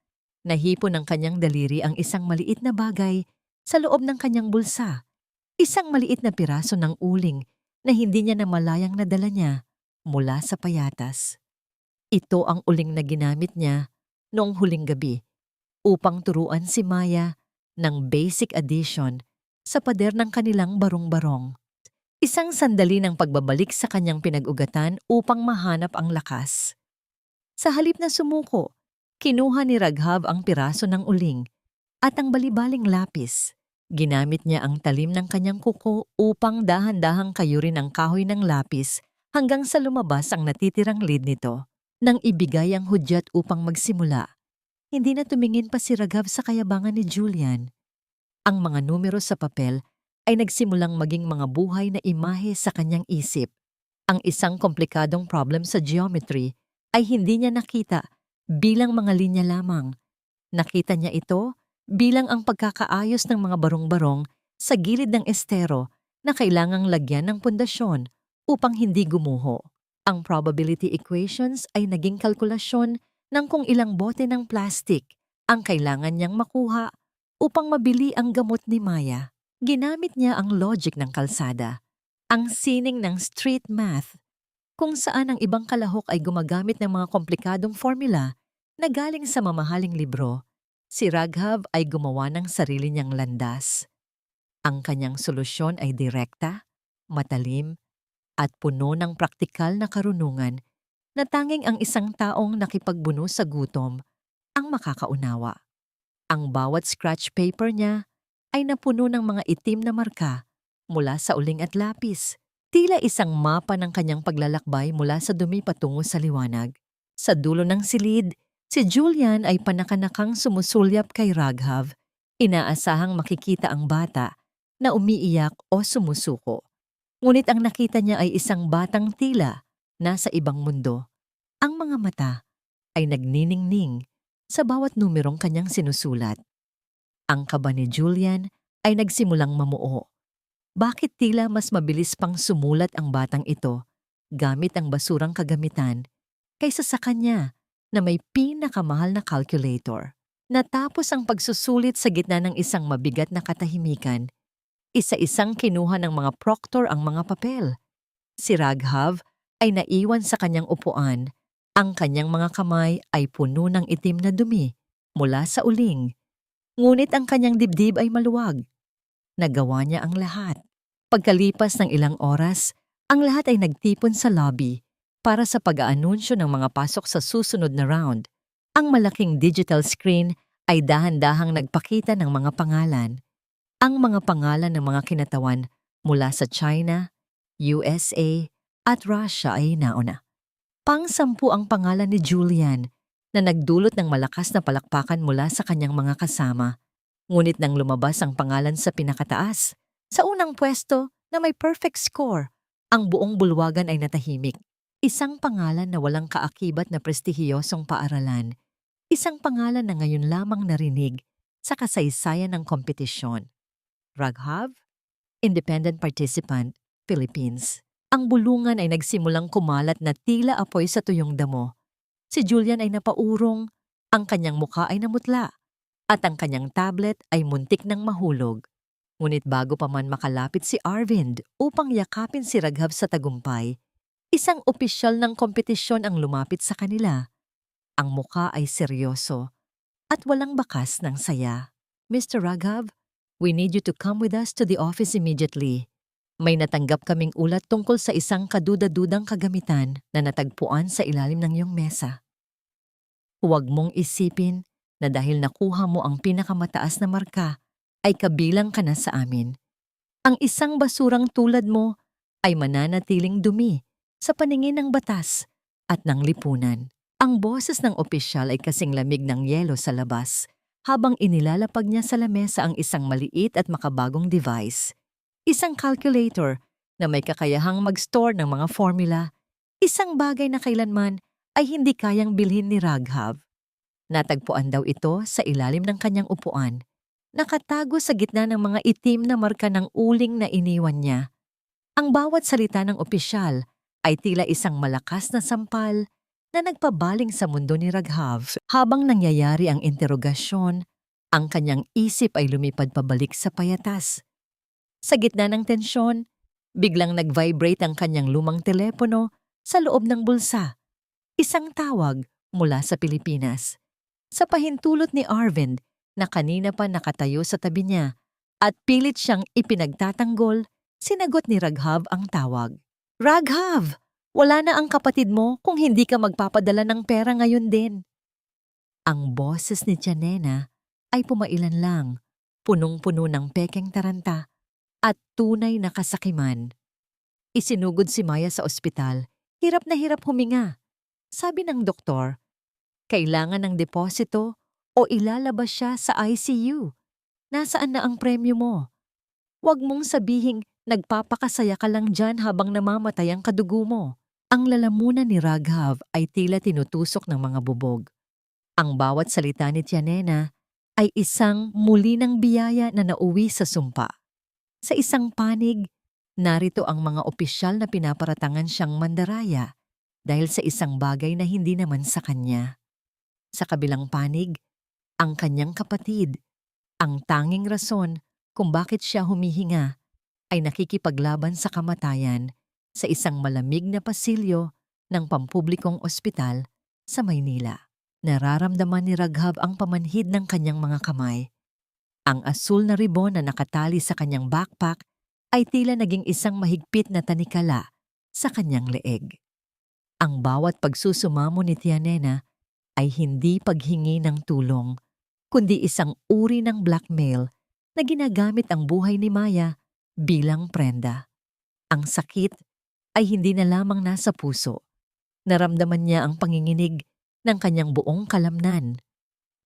nahipon ng kanyang daliri ang isang maliit na bagay sa loob ng kanyang bulsa. Isang maliit na piraso ng uling na hindi niya namalayang nadala niya mula sa payatas. Ito ang uling na ginamit niya noong huling gabi upang turuan si Maya ng basic addition sa pader ng kanilang barong-barong. Isang sandali ng pagbabalik sa kanyang pinag-ugatan upang mahanap ang lakas. Sa halip na sumuko, kinuha ni Raghav ang piraso ng uling at ang balibaling lapis. Ginamit niya ang talim ng kanyang kuko upang dahan-dahang kayurin ang kahoy ng lapis hanggang sa lumabas ang natitirang lid nito. Nang ibigay ang hudyat upang magsimula, hindi na tumingin pa si Raghav sa kayabangan ni Julian. Ang mga numero sa papel ay nagsimulang maging mga buhay na imahe sa kanyang isip. Ang isang komplikadong problem sa geometry ay hindi niya nakita bilang mga linya lamang. Nakita niya ito bilang ang pagkakaayos ng mga barong-barong sa gilid ng estero na kailangang lagyan ng pundasyon upang hindi gumuho. Ang probability equations ay naging kalkulasyon ng kung ilang bote ng plastic ang kailangan niyang makuha upang mabili ang gamot ni Maya. Ginamit niya ang logic ng kalsada, ang sining ng street math, kung saan ang ibang kalahok ay gumagamit ng mga komplikadong formula na galing sa mamahaling libro. Si Raghav ay gumawa ng sarili niyang landas. Ang kanyang solusyon ay direkta, matalim, at puno ng praktikal na karunungan na tanging ang isang taong nakipagbuno sa gutom ang makakaunawa. Ang bawat scratch paper niya ay napuno ng mga itim na marka mula sa uling at lapis. Tila isang mapa ng kanyang paglalakbay mula sa dumi patungo sa liwanag. Sa dulo ng silid, si Julian ay panakanakang sumusulyap kay Raghav. Inaasahang makikita ang bata na umiiyak o sumusuko. Ngunit ang nakita niya ay isang batang tila nasa ibang mundo. Ang mga mata ay nagniningning sa bawat numerong kanyang sinusulat. Ang kaba ni Julian ay nagsimulang mamuo. Bakit tila mas mabilis pang sumulat ang batang ito gamit ang basurang kagamitan kaysa sa kanya na may pinakamahal na calculator? Natapos ang pagsusulit sa gitna ng isang mabigat na katahimikan, isa-isang kinuha ng mga proctor ang mga papel. Si Raghav ay naiwan sa kanyang upuan. Ang kanyang mga kamay ay puno ng itim na dumi mula sa uling. Ngunit ang kanyang dibdib ay maluwag. Nagawa niya ang lahat. Pagkalipas ng ilang oras, ang lahat ay nagtipon sa lobby para sa pag-aanunsyo ng mga pasok sa susunod na round. Ang malaking digital screen ay dahan-dahang nagpakita ng mga pangalan. Ang mga pangalan ng mga kinatawan mula sa China, USA at Russia ay nauna. Pang-10 ang pangalan ni Julian na nagdulot ng malakas na palakpakan mula sa kanyang mga kasama. Ngunit nang lumabas ang pangalan sa pinakataas, sa unang pwesto na may perfect score, ang buong bulwagan ay natahimik. Isang pangalan na walang kaakibat na prestihiyosong paaralan. Isang pangalan na ngayon lamang narinig sa kasaysayan ng kompetisyon. Raghav, Independent Participant, Philippines. Ang bulungan ay nagsimulang kumalat na tila apoy sa tuyong damo. Si Julian ay napaurong, ang kanyang mukha ay namutla, at ang kanyang tablet ay muntik ng mahulog. Ngunit bago pa man makalapit si Arvind upang yakapin si Raghav sa tagumpay, isang opisyal ng kompetisyon ang lumapit sa kanila. Ang mukha ay seryoso at walang bakas ng saya. Mr. Raghav, we need you to come with us to the office immediately. May natanggap kaming ulat tungkol sa isang kaduda-dudang kagamitan na natagpuan sa ilalim ng iyong mesa. Huwag mong isipin na dahil nakuha mo ang pinakamataas na marka, ay kabilang ka na sa amin. Ang isang basurang tulad mo ay mananatiling dumi sa paningin ng batas at ng lipunan. Ang boses ng opisyal ay kasing lamig ng yelo sa labas habang inilalapag niya sa lamesa ang isang maliit at makabagong device. Isang calculator na may kakayahang mag-store ng mga formula, isang bagay na kailanman ay hindi kayang bilhin ni Raghav. Natagpuan daw ito sa ilalim ng kanyang upuan, nakatago sa gitna ng mga itim na marka ng uling na iniwan niya. Ang bawat salita ng opisyal ay tila isang malakas na sampal na nagpabaling sa mundo ni Raghav. Habang nangyayari ang interogasyon, ang kanyang isip ay lumipad pabalik sa payatas. Sa gitna ng tensyon, biglang nag-vibrate ang kanyang lumang telepono sa loob ng bulsa. Isang tawag mula sa Pilipinas. Sa pahintulot ni Arvind na kanina pa nakatayo sa tabi niya at pilit siyang ipinagtatanggol, sinagot ni Raghav ang tawag. Raghav! Wala na ang kapatid mo kung hindi ka magpapadala ng pera ngayon din. Ang boses ni Tiyanena ay pumailan lang, punong-puno ng pekeng taranta at tunay na kasakiman. Isinugod si Maya sa ospital, hirap na hirap huminga. Sabi ng doktor, kailangan ng deposito o ilalabas siya sa ICU. Nasaan na ang premyo mo? Huwag mong sabihing nagpapakasaya ka lang dyan habang namamatay ang kadugo mo. Ang lalamunan ni Raghav ay tila tinutusok ng mga bubog. Ang bawat salita ni Tiyanena ay isang muli ng biyaya na nauwi sa sumpa. Sa isang panig, narito ang mga opisyal na pinaparatangan siyang mandaraya dahil sa isang bagay na hindi naman sa kanya. Sa kabilang panig, ang kanyang kapatid, ang tanging rason kung bakit siya humihinga, ay nakikipaglaban sa kamatayan sa isang malamig na pasilyo ng pampublikong ospital sa Maynila. Nararamdaman ni Raghav ang pamanhid ng kanyang mga kamay. Ang asul na ribon na nakatali sa kanyang backpack ay tila naging isang mahigpit na tanikala sa kanyang leeg. Ang bawat pagsusumamo ni Tiyanena ay hindi paghingi ng tulong, kundi isang uri ng blackmail na ginagamit ang buhay ni Maya bilang prenda. Ang sakit ay hindi na lamang nasa puso. Naramdaman niya ang panginginig ng kanyang buong kalamnan,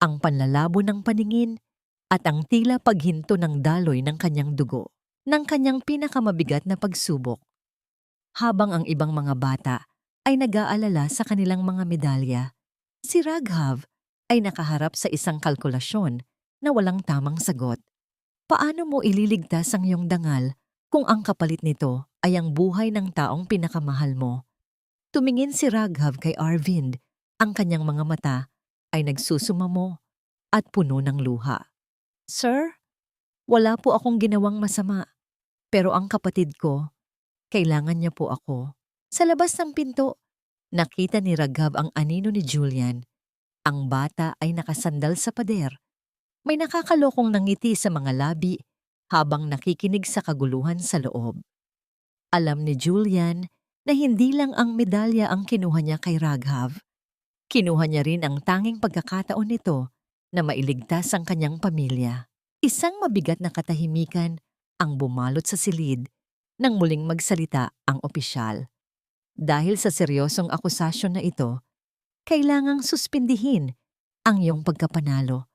ang panlalabo ng paningin at ang tila paghinto ng daloy ng kanyang dugo, ng kanyang pinakamabigat na pagsubok. Habang ang ibang mga bata ay nag-aalala sa kanilang mga medalya. Si Raghav ay nakaharap sa isang kalkulasyon na walang tamang sagot. Paano mo ililigtas ang iyong dangal kung ang kapalit nito ay ang buhay ng taong pinakamahal mo? Tumingin si Raghav kay Arvind. Ang kanyang mga mata ay nagsusumamo at puno ng luha. Sir, wala po akong ginawang masama. Pero ang kapatid ko, kailangan niya po ako. Sa labas ng pinto, nakita ni Raghav ang anino ni Julian. Ang bata ay nakasandal sa pader. May nakakalokong nangiti sa mga labi habang nakikinig sa kaguluhan sa loob. Alam ni Julian na hindi lang ang medalya ang kinuha niya kay Raghav. Kinuha niya rin ang tanging pagkakataon nito na mailigtas ang kanyang pamilya. Isang mabigat na katahimikan ang bumalot sa silid nang muling magsalita ang opisyal. Dahil sa seryosong akusasyon na ito, kailangang suspindihin ang iyong pagkapanalo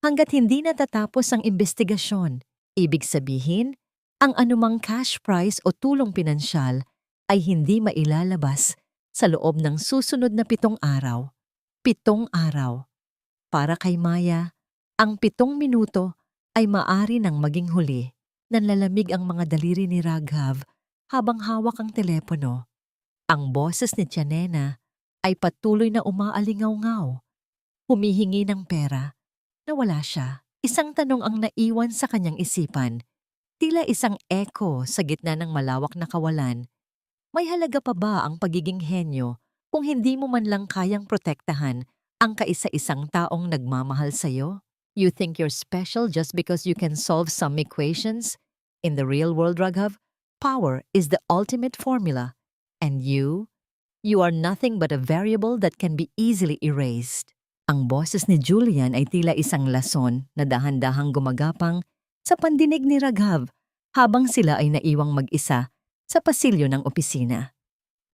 hanggat hindi natatapos ang investigasyon. Ibig sabihin, ang anumang cash prize o tulong pinansyal ay hindi mailalabas sa loob ng susunod na 7 araw. 7 araw. Para kay Maya, ang 7 minuto ay maari nang maging huli. Nanlalamig ang mga daliri ni Raghav habang hawak ang telepono. Ang boses ni Tiyanena ay patuloy na umaalingaw-ngaw. Humihingi ng pera. Nawala siya. Isang tanong ang naiwan sa kanyang isipan. Tila isang echo sa gitna ng malawak na kawalan. May halaga pa ba ang pagiging henyo kung hindi mo man lang kayang protektahan ang kaisa-isang taong nagmamahal sa'yo? You think you're special just because you can solve some equations? In the real world, Raghav, power is the ultimate formula. And you are nothing but a variable that can be easily erased. Ang boses ni Julian ay tila isang lason na dahan-dahang gumagapang sa pandinig ni Raghav habang sila ay naiwang mag-isa sa pasilyo ng opisina.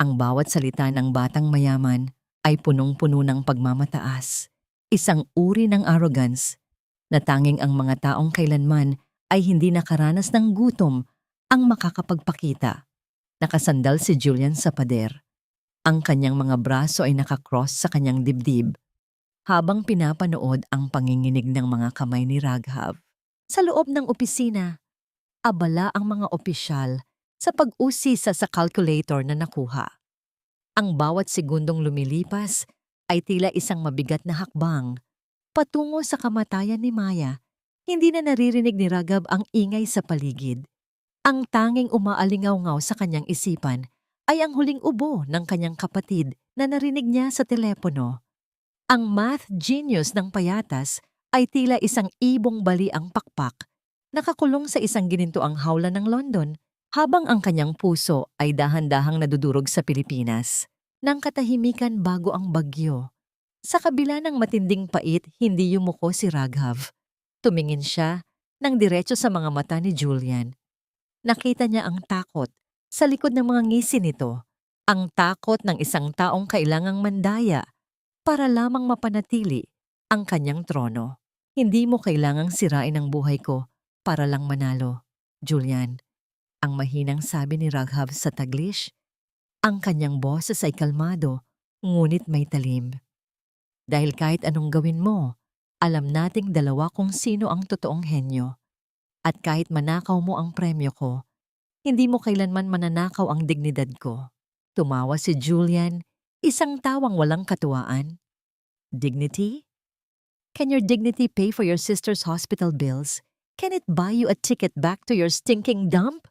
Ang bawat salita ng batang mayaman ay punong-puno ng pagmamataas, isang uri ng arrogance na tanging ang mga taong kailanman ay hindi nakaranas ng gutom ang makakapagpakita. Nakasandal si Julian sa pader. Ang kanyang mga braso ay nakakross sa kanyang dibdib habang pinapanood ang panginginig ng mga kamay ni Raghav. Sa loob ng opisina, abala ang mga opisyal sa pag-usisa sa calculator na nakuha. Ang bawat segundong lumilipas ay tila isang mabigat na hakbang patungo sa kamatayan ni Maya. Hindi na naririnig ni Raghav ang ingay sa paligid. Ang tanging umaalingaw-ngaw sa kanyang isipan ay ang huling ubo ng kanyang kapatid na narinig niya sa telepono. Ang math genius ng payatas ay tila isang ibong bali ang pakpak, nakakulong sa isang ginintuang hawla ng London, habang ang kanyang puso ay dahan-dahang nadudurog sa Pilipinas. Nang katahimikan bago ang bagyo. Sa kabila ng matinding pait, hindi yumuko si Raghav. Tumingin siya nang diretso sa mga mata ni Julian. Nakita niya ang takot sa likod ng mga ngisi nito. Ang takot ng isang taong kailangang mandaya para lamang mapanatili ang kanyang trono. Hindi mo kailangang sirain ang buhay ko para lang manalo, Julian. Ang mahinang sabi ni Raghav sa Taglish. Ang kanyang boses ay kalmado, ngunit may talim. Dahil kahit anong gawin mo, alam nating dalawa kung sino ang totoong henyo. At kahit manakaw mo ang premyo ko, hindi mo kailanman mananakaw ang dignidad ko. Tumawa si Julian, isang tawang walang katuwaan. Dignity? Can your dignity pay for your sister's hospital bills? Can it buy you a ticket back to your stinking dump?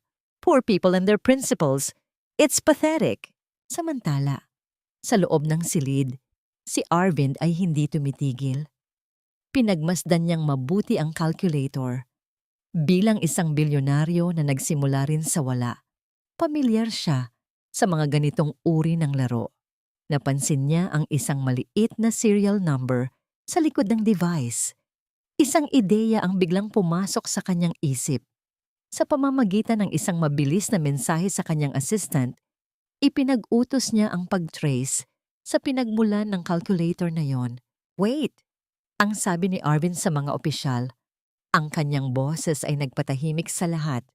Poor people and their principles. It's pathetic. Samantala, sa loob ng silid, si Arvind ay hindi tumitigil. Pinagmasdan niyang mabuti ang calculator. Bilang isang bilyonaryo na nagsimula rin sa wala, pamilyar siya sa mga ganitong uri ng laro. Napansin niya ang isang maliit na serial number sa likod ng device. Isang ideya ang biglang pumasok sa kanyang isip. Sa pamamagitan ng isang mabilis na mensahe sa kanyang assistant, ipinag-utos niya ang pag-trace sa pinagmulan ng calculator na yon. Wait! Ang sabi ni Arvind sa mga opisyal, ang kanyang boses ay nagpatahimik sa lahat.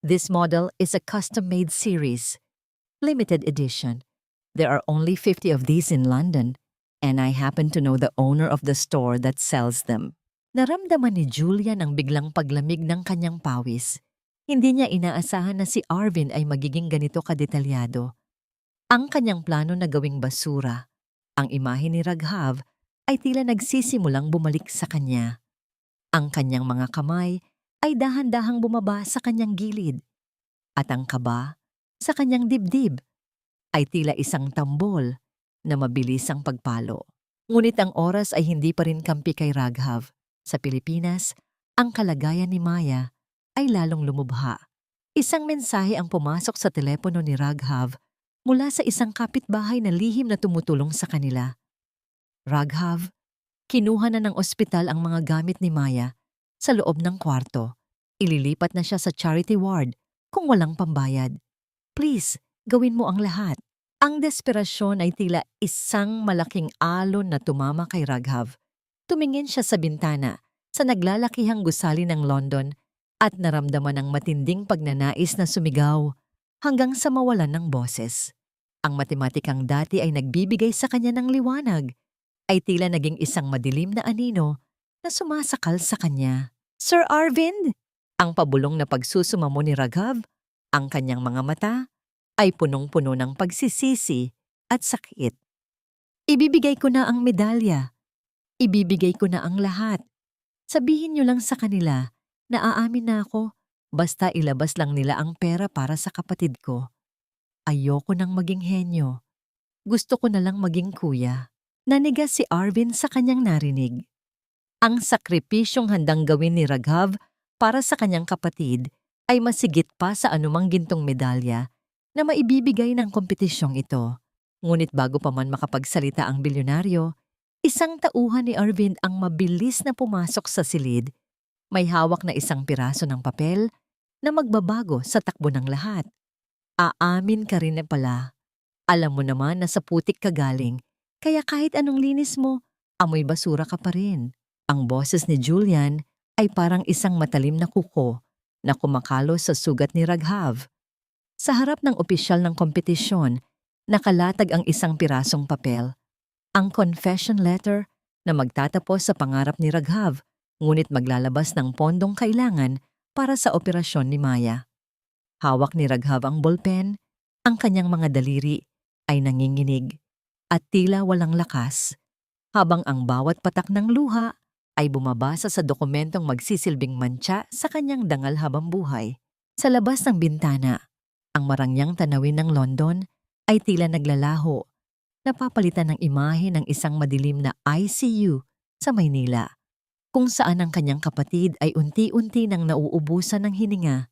This model is a custom-made series, limited edition. There are only 50 of these in London, and I happen to know the owner of the store that sells them." Naramdaman ni Julian ang biglang paglamig ng kanyang pawis. Hindi niya inaasahan na si Arvin ay magiging ganito kadetalyado. Ang kanyang plano na gawing basura, ang imahe ni Raghav, ay tila nagsisimulang bumalik sa kanya. Ang kanyang mga kamay ay dahan-dahang bumaba sa kanyang gilid, at ang kaba sa kanyang dibdib ay tila isang tambol na mabilis ang pagpalo. Ngunit ang oras ay hindi pa rin kampi kay Raghav. Sa Pilipinas, ang kalagayan ni Maya ay lalong lumubha. Isang mensahe ang pumasok sa telepono ni Raghav mula sa isang kapitbahay na lihim na tumutulong sa kanila. "Raghav, kinuha na ng ospital ang mga gamit ni Maya sa loob ng kwarto. Ililipat na siya sa charity ward kung walang pambayad. Please, gawin mo ang lahat." Ang desperasyon ay tila isang malaking alon na tumama kay Raghav. Tumingin siya sa bintana sa naglalakihang gusali ng London at naramdaman ang matinding pagnanais na sumigaw hanggang sa mawalan ng boses. Ang matematikang dati ay nagbibigay sa kanya ng liwanag ay tila naging isang madilim na anino na sumasakal sa kanya. "Sir Arvind!" Ang pabulong na pagsusumamo ni Raghav, ang kanyang mga mata ay punong-puno ng pagsisisi at sakit. "Ibibigay ko na ang medalya. Ibibigay ko na ang lahat. Sabihin niyo lang sa kanila na aamin na ako, basta ilabas lang nila ang pera para sa kapatid ko. Ayoko nang maging henyo. Gusto ko na lang maging kuya." Nanigas si Arvin sa kanyang narinig. Ang sakripisyong handang gawin ni Raghav para sa kanyang kapatid ay masigit pa sa anumang gintong medalya na maibibigay ng kompetisyong ito. Ngunit bago pa man makapagsalita ang bilyonaryo, isang tauhan ni Arvind ang mabilis na pumasok sa silid. May hawak na isang piraso ng papel na magbabago sa takbo ng lahat. "Aamin ka rin na pala. Alam mo naman na sa putik ka galing, kaya kahit anong linis mo, amoy basura ka pa rin." Ang boses ni Julian ay parang isang matalim na kuko na kumakalo sa sugat ni Raghav. Sa harap ng opisyal ng kompetisyon, nakalatag ang isang pirasong papel. Ang confession letter na magtatapos sa pangarap ni Raghav, ngunit maglalabas ng pondong kailangan para sa operasyon ni Maya. Hawak ni Raghav ang ballpen, ang kanyang mga daliri ay nanginginig at tila walang lakas, habang ang bawat patak ng luha ay bumabasa sa dokumentong magsisilbing mantsa sa kanyang dangal habang buhay. Sa labas ng bintana, ang marangyang tanawin ng London ay tila naglalaho, napapalitan ng imahe ng isang madilim na ICU sa Maynila, kung saan ang kanyang kapatid ay unti-unti nang nauubusan ng hininga.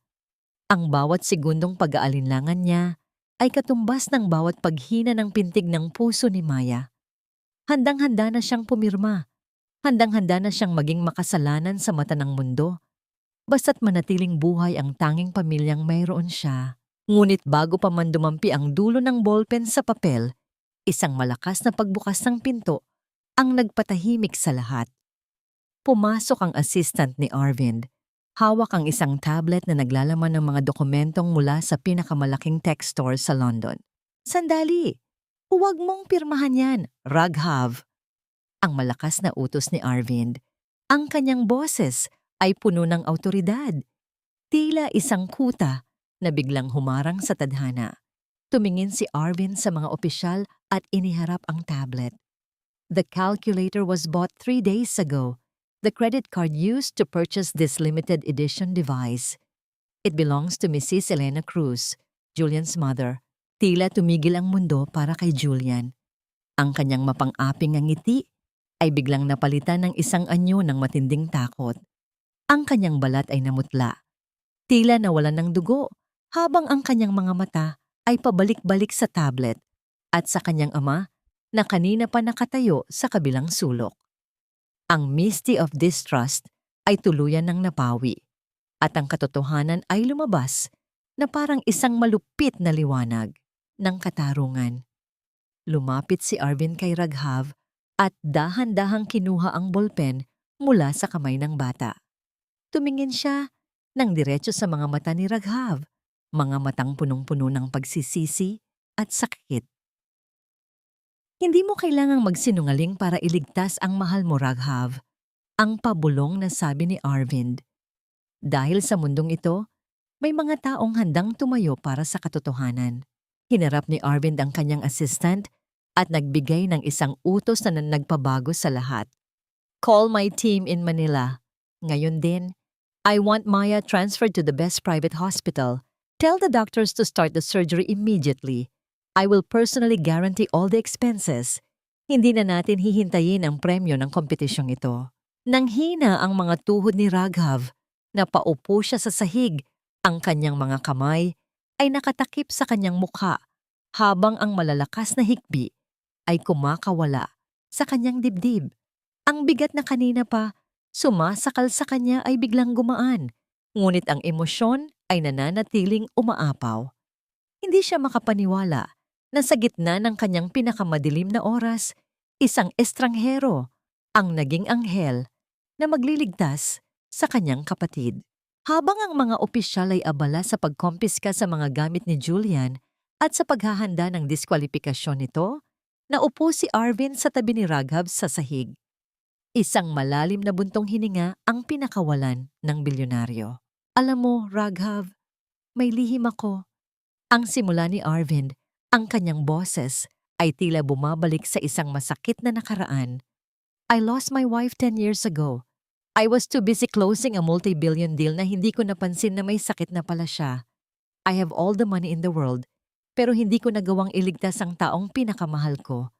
Ang bawat segundong pag-aalinlangan niya ay katumbas ng bawat paghina ng pintig ng puso ni Maya. Handang-handa na siyang pumirma, handang-handa na siyang maging makasalanan sa mata ng mundo, basta't manatiling buhay ang tanging pamilyang mayroon siya. Ngunit bago pa man dumampi ang dulo ng ballpen sa papel, isang malakas na pagbukas ng pinto ang nagpatahimik sa lahat. Pumasok ang assistant ni Arvind. Hawak ang isang tablet na naglalaman ng mga dokumentong mula sa pinakamalaking tech store sa London. "Sandali! Huwag mong pirmahan yan, Raghav!" Ang malakas na utos ni Arvind. Ang kanyang boses ay puno ng awtoridad. Tila isang kuta na biglang humarang sa tadhana. Tumingin si Arvind sa mga opisyal at iniharap ang tablet. "The calculator was bought 3 days ago. The credit card used to purchase this limited edition device. It belongs to Mrs. Elena Cruz, Julian's mother." Tila tumigil ang mundo para kay Julian. Ang kanyang mapang-aping ang ngiti ay biglang napalitan ng isang anyo ng matinding takot. Ang kanyang balat ay namutla. Tila nawalan ng dugo, habang ang kanyang mga mata ay pabalik-balik sa tablet at sa kanyang ama na kanina pa nakatayo sa kabilang sulok. Ang misty of distrust ay tuluyan ng napawi at ang katotohanan ay lumabas na parang isang malupit na liwanag ng katarungan. Lumapit si Arvind kay Raghav at dahan-dahang kinuha ang ballpen mula sa kamay ng bata. Tumingin siya nang diretso sa mga mata ni Raghav, mga matang punong-puno ng pagsisisi at sakit. Hindi mo kailangang magsinungaling para iligtas ang mahal mo, Raghav. Ang pabulong na sabi ni Arvind. Dahil sa mundong ito, may mga taong handang tumayo para sa katotohanan. Hinarap ni Arvind ang kanyang assistant at nagbigay ng isang utos na nagpabago sa lahat. Call my team in Manila. Ngayon din, I want Maya transferred to the best private hospital. Tell the doctors to start the surgery immediately. I will personally guarantee all the expenses. Hindi na natin hihintayin ang premyo ng kompetisyong ito. Nanghina ang mga tuhod ni Raghav. Napaupo siya sa sahig. Ang kanyang mga kamay ay nakatakip sa kanyang mukha habang ang malalakas na hikbi ay kumakawala sa kanyang dibdib. Ang bigat na kanina pa sumasakal sa kanya ay biglang gumaan, ngunit ang emosyon ay nananatiling umaapaw. Hindi siya makapaniwala na sa gitna ng kanyang pinakamadilim na oras, isang estranghero ang naging anghel na magliligtas sa kanyang kapatid. Habang ang mga opisyal ay abala sa pagkompiska sa mga gamit ni Julian at sa paghahanda ng diskwalifikasyon nito, naupo si Arvind sa tabi ni Raghav sa sahig. Isang malalim na buntong hininga ang pinakawalan ng bilyonaryo. Alam mo, Raghav, may lihim ako. Ang simula ni Arvind, ang kanyang boses, ay tila bumabalik sa isang masakit na nakaraan. I lost my wife 10 years ago. I was too busy closing a multi-billion deal na hindi ko napansin na may sakit na pala siya. I have all the money in the world, pero hindi ko nagawang iligtas ang taong pinakamahal ko.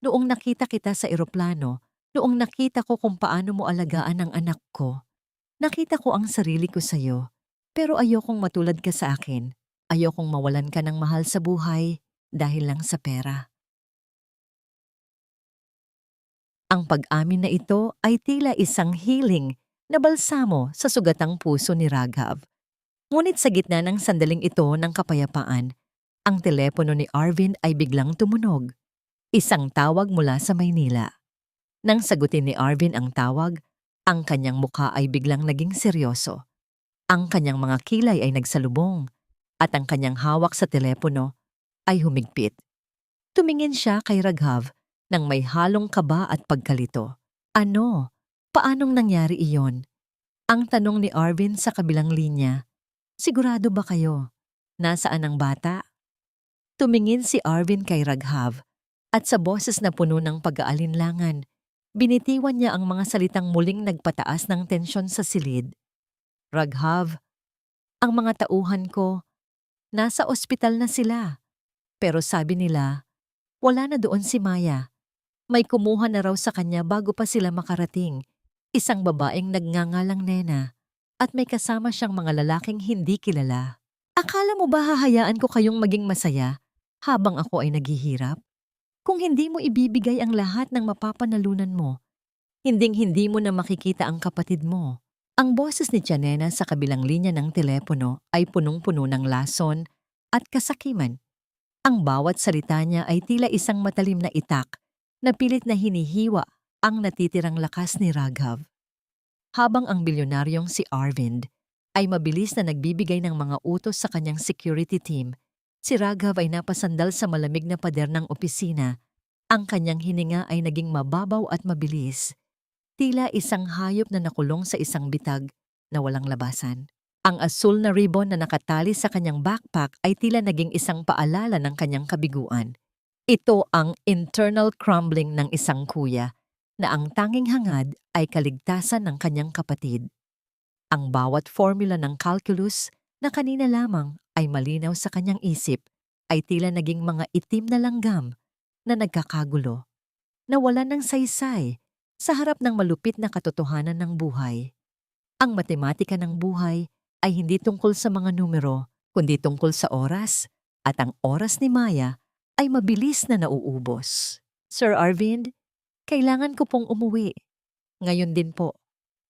Noong nakita kita sa eroplano, noong nakita ko kung paano mo alagaan ang anak ko, nakita ko ang sarili ko sa'yo. Pero ayokong matulad ka sa akin. Ayokong mawalan ka ng mahal sa buhay dahil lang sa pera. Ang pag-amin na ito ay tila isang healing na balsamo sa sugatang puso ni Raghav. Ngunit sa gitna ng sandaling ito ng kapayapaan, ang telepono ni Arvind ay biglang tumunog. Isang tawag mula sa Maynila. Nang sagutin ni Arvind ang tawag, ang kanyang mukha ay biglang naging seryoso. Ang kanyang mga kilay ay nagsalubong at ang kanyang hawak sa telepono ay humigpit. Tumingin siya kay Raghav nang may halong kaba at pagkalito. Ano? Paanong nangyari iyon? Ang tanong ni Arvind sa kabilang linya. Sigurado ba kayo? Nasaan ang bata? Tumingin si Arvind kay Raghav at sa boses na puno ng pag-aalinlangan, binitiwan niya ang mga salitang muling nagpataas ng tensyon sa silid. Raghav, ang mga tauhan ko, nasa ospital na sila. Pero sabi nila, wala na doon si Maya. May kumuha na raw sa kanya bago pa sila makarating. Isang babaeng nagngangalang Nena at may kasama siyang mga lalaking hindi kilala. Akala mo ba hahayaan ko kayong maging masaya habang ako ay naghihirap? Kung hindi mo ibibigay ang lahat ng mapapanalunan mo, hinding-hindi mo na makikita ang kapatid mo. Ang boses ni Nena sa kabilang linya ng telepono ay punong-puno ng lason at kasakiman. Ang bawat salita niya ay tila isang matalim na itak na pilit na hinihiwa ang natitirang lakas ni Raghav. Habang ang bilyonaryong si Arvind ay mabilis na nagbibigay ng mga utos sa kanyang security team, si Raghav ay napasandal sa malamig na pader ng opisina. Ang kanyang hininga ay naging mababaw at mabilis. Tila isang hayop na nakulong sa isang bitag na walang labasan. Ang asul na ribbon na nakatali sa kanyang backpack ay tila naging isang paalala ng kanyang kabiguan. Ito ang internal crumbling ng isang kuya na ang tanging hangad ay kaligtasan ng kanyang kapatid. Ang bawat formula ng calculus na kanina lamang ay malinaw sa kanyang isip ay tila naging mga itim na langgam na nagkakagulo, na wala ng saysay sa harap ng malupit na katotohanan ng buhay. Ang matematika ng buhay ay hindi tungkol sa mga numero, kundi tungkol sa oras, at ang oras ni Maya ay mabilis na nauubos. Sir Arvind, kailangan ko pong umuwi. Ngayon din po.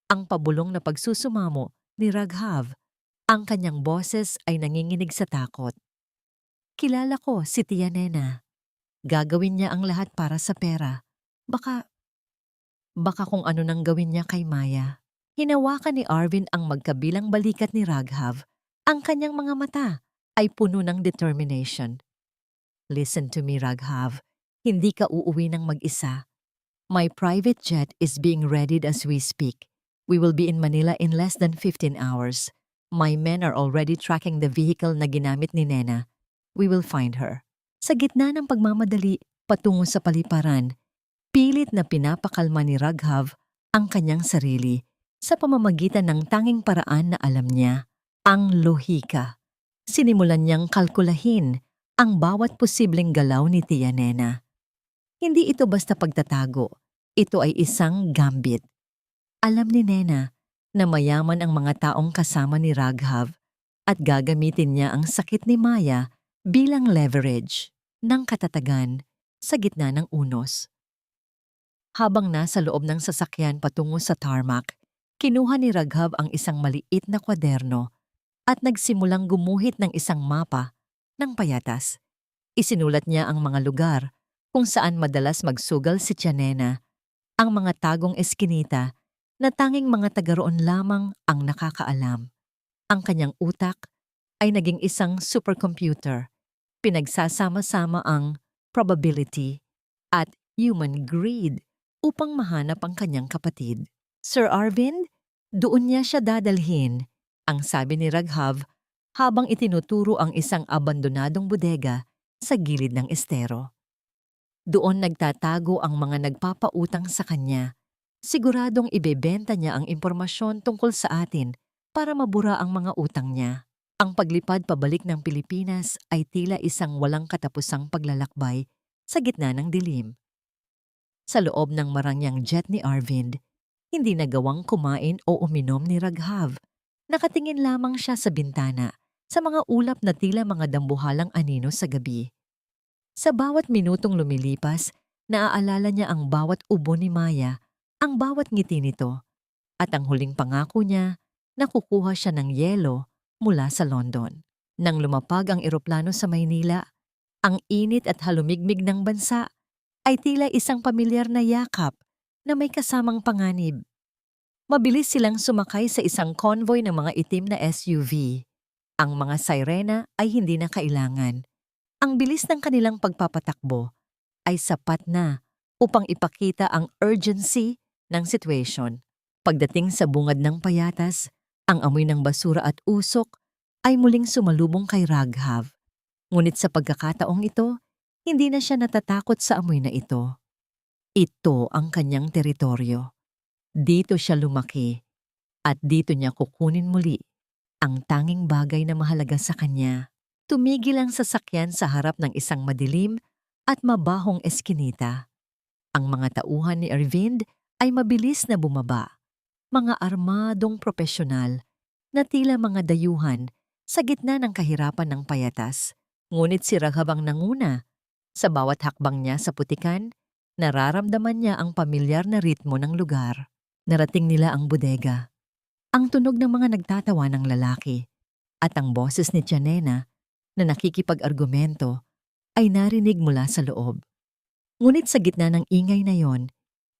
Ang pabulong na pagsusumamo ni Raghav, ang kanyang boses ay nanginginig sa takot. Kilala ko si Tia Nena. Gagawin niya ang lahat para sa pera. Baka kung ano nang gawin niya kay Maya. Hinawakan ni Arvind ang magkabilang balikat ni Raghav. Ang kanyang mga mata ay puno ng determination. Listen to me, Raghav. Hindi ka uuwi ng mag-isa. My private jet is being readied as we speak. We will be in Manila in less than 15 hours. My men are already tracking the vehicle na ginamit ni Nena. We will find her. Sa gitna ng pagmamadali patungo sa paliparan, pilit na pinapakalma ni Raghav ang kanyang sarili sa pamamagitan ng tanging paraan na alam niya, ang lohika. Sinimulan niyang kalkulahin ang bawat posibleng galaw ni Tia Nena. Hindi ito basta pagtatago, ito ay isang gambit. Alam ni Nena na mayaman ang mga taong kasama ni Raghav at gagamitin niya ang sakit ni Maya bilang leverage ng katatagan sa gitna ng unos. Habang nasa loob ng sasakyan patungo sa tarmac, kinuha ni Raghav ang isang maliit na kwaderno at nagsimulang gumuhit ng isang mapa ng payatas. Isinulat niya ang mga lugar kung saan madalas magsugal si Tia Nena, ang mga tagong eskinita na tanging mga taga-roon lamang ang nakakaalam. Ang kanyang utak ay naging isang supercomputer. Pinagsasama-sama ang probability at human greed upang mahanap ang kanyang kapatid. Sir Arvind, doon niya siya dadalhin, ang sabi ni Raghav habang itinuturo ang isang abandonadong bodega sa gilid ng estero. Doon nagtatago ang mga nagpapautang sa kanya. Siguradong ibebenta niya ang impormasyon tungkol sa atin para mabura ang mga utang niya. Ang paglipad pabalik ng Pilipinas ay tila isang walang katapusang paglalakbay sa gitna ng dilim. Sa loob ng marangyang jet ni Arvind, hindi nagawang kumain o uminom ni Raghav. Nakatingin lamang siya sa bintana sa mga ulap na tila mga dambuhalang anino sa gabi. Sa bawat minutong lumilipas, naaalala niya ang bawat ubo ni Maya, ang bawat ngiti nito, at ang huling pangako niya na kukuha siya ng yelo mula sa London. Nang lumapag ang eroplano sa Maynila, ang init at halumigmig ng bansa ay tila isang pamilyar na yakap na may kasamang panganib. Mabilis silang sumakay sa isang convoy ng mga itim na SUV. Ang mga sirena ay hindi na kailangan. Ang bilis ng kanilang pagpapatakbo ay sapat na upang ipakita ang urgency ng situation. Pagdating sa bungad ng payatas, ang amoy ng basura at usok ay muling sumalubong kay Raghav. Ngunit sa pagkakataong ito, hindi na siya natatakot sa amoy na ito. Ito ang kanyang teritoryo. Dito siya lumaki at dito niya kukunin muli ang tanging bagay na mahalaga sa kanya. Tumigil ang sasakyan sa harap ng isang madilim at mabahong eskinita. Ang mga tauhan ni Arvind ay mabilis na bumaba. Mga armadong propesyonal na tila mga dayuhan sa gitna ng kahirapan ng payatas. Ngunit si Raghav ang nanguna. Sa bawat hakbang niya sa putikan, nararamdaman niya ang pamilyar na ritmo ng lugar. Narating nila ang bodega. Ang tunog ng mga nagtatawa ng lalaki at ang boses ni Tia Nena na nakikipag-argumento ay narinig mula sa loob. Ngunit sa gitna ng ingay na yon,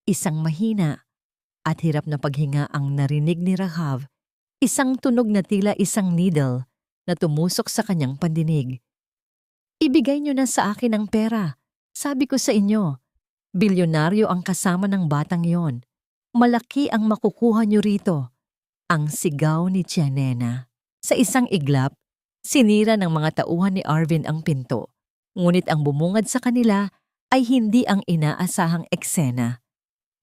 isang mahina at hirap na paghinga ang narinig ni Raghav, isang tunog na tila isang needle na tumusok sa kanyang pandinig. Ibigay niyo na sa akin ang pera. Sabi ko sa inyo, bilyonaryo ang kasama ng batang yon. Malaki ang makukuha niyo rito. Ang sigaw ni Tia Nena. Sa isang iglap, sinira ng mga tauhan ni Arvind ang pinto. Ngunit ang bumungad sa kanila ay hindi ang inaasahang eksena.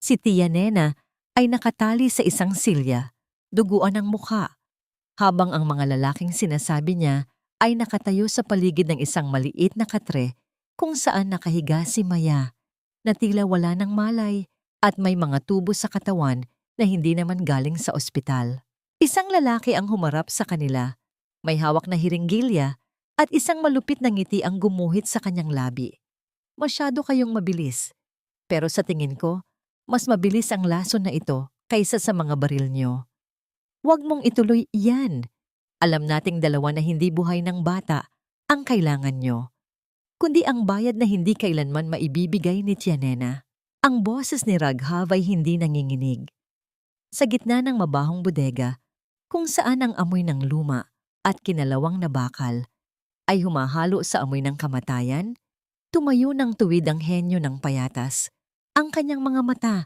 Si Tia Nena ay nakatali sa isang silya, duguan ang mukha, habang ang mga lalaking sinasabi niya ay nakatayo sa paligid ng isang maliit na katre kung saan nakahiga si Maya, na tila wala ng malay at may mga tubo sa katawan na hindi naman galing sa ospital. Isang lalaki ang humarap sa kanila. May hawak na hiringgilya at isang malupit na ngiti ang gumuhit sa kanyang labi. Masyado kayong mabilis. Pero sa tingin ko, mas mabilis ang lason na ito kaysa sa mga baril nyo. Huwag mong ituloy iyan. Alam nating dalawa na hindi buhay ng bata ang kailangan nyo, kundi ang bayad na hindi kailanman maibibigay ni Tia Nena. Ang boses ni Raghav ay hindi nanginginig. Sa gitna ng mabahong bodega, kung saan ang amoy ng luma at kinalawang na bakal ay humahalo sa amoy ng kamatayan, Tumayo ng tuwid ang henyo ng payatas. Ang kanyang mga mata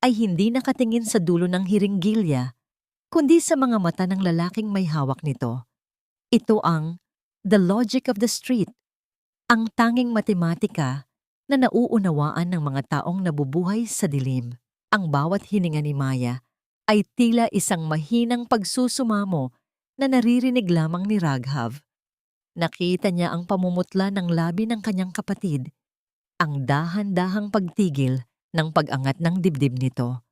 ay hindi nakatingin sa dulo ng hiringgilya, kundi sa mga mata ng lalaking may hawak nito. Ito ang The Logic of the Street, ang tanging matematika na nauunawaan ng mga taong nabubuhay sa dilim. Ang bawat hininga ni Maya ay tila isang mahinang pagsusumamo na naririnig lamang ni Raghav. Nakita niya ang pamumutla ng labi ng kanyang kapatid, ang dahan-dahang pagtigil ng pag-angat ng dibdib nito.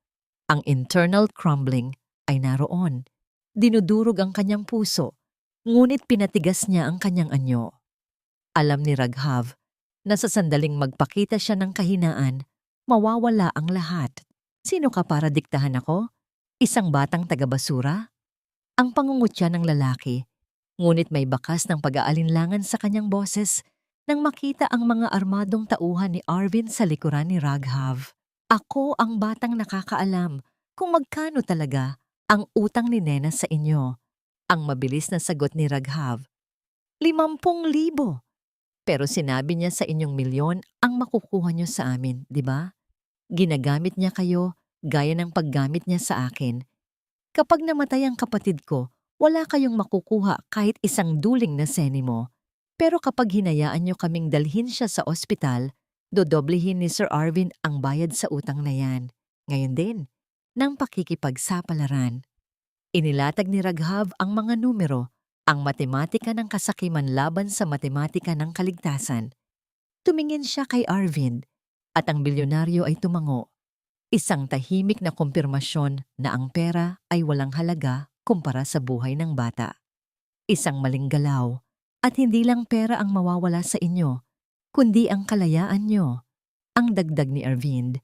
Ang internal crumbling ay naroon. Dinudurog ang kanyang puso, ngunit pinatigas niya ang kanyang anyo. Alam ni Raghav na sa sandaling magpakita siya ng kahinaan, mawawala ang lahat. Sino ka para diktahan ako? Isang batang taga-basura? Ang pangungutya ng lalaki, ngunit may bakas ng pag-aalinlangan sa kanyang boses nang makita ang mga armadong tauhan ni Arvind sa likuran ni Raghav. Ako ang batang nakakaalam kung magkano talaga ang utang ni Nena sa inyo. Ang mabilis na sagot ni Raghav, 50,000. Pero sinabi niya sa inyong milyon ang makukuha niyo sa amin, di ba? Ginagamit niya kayo gaya ng paggamit niya sa akin. Kapag namatay ang kapatid ko, wala kayong makukuha kahit isang duling na senimo. Pero kapag hinayaan niyo kaming dalhin siya sa ospital, dodoblehin ni Sir Arvind ang bayad sa utang na yan. Ngayon din, ng pakikipagsapalaran. Inilatag ni Raghav ang mga numero, ang matematika ng kasakiman laban sa matematika ng kaligtasan. Tumingin siya kay Arvind at ang bilyonaryo ay tumango. Isang tahimik na kumpirmasyon na ang pera ay walang halaga kumpara sa buhay ng bata. Isang maling galaw at hindi lang pera ang mawawala sa inyo, kundi ang kalayaan nyo. Ang dagdag ni Arvind,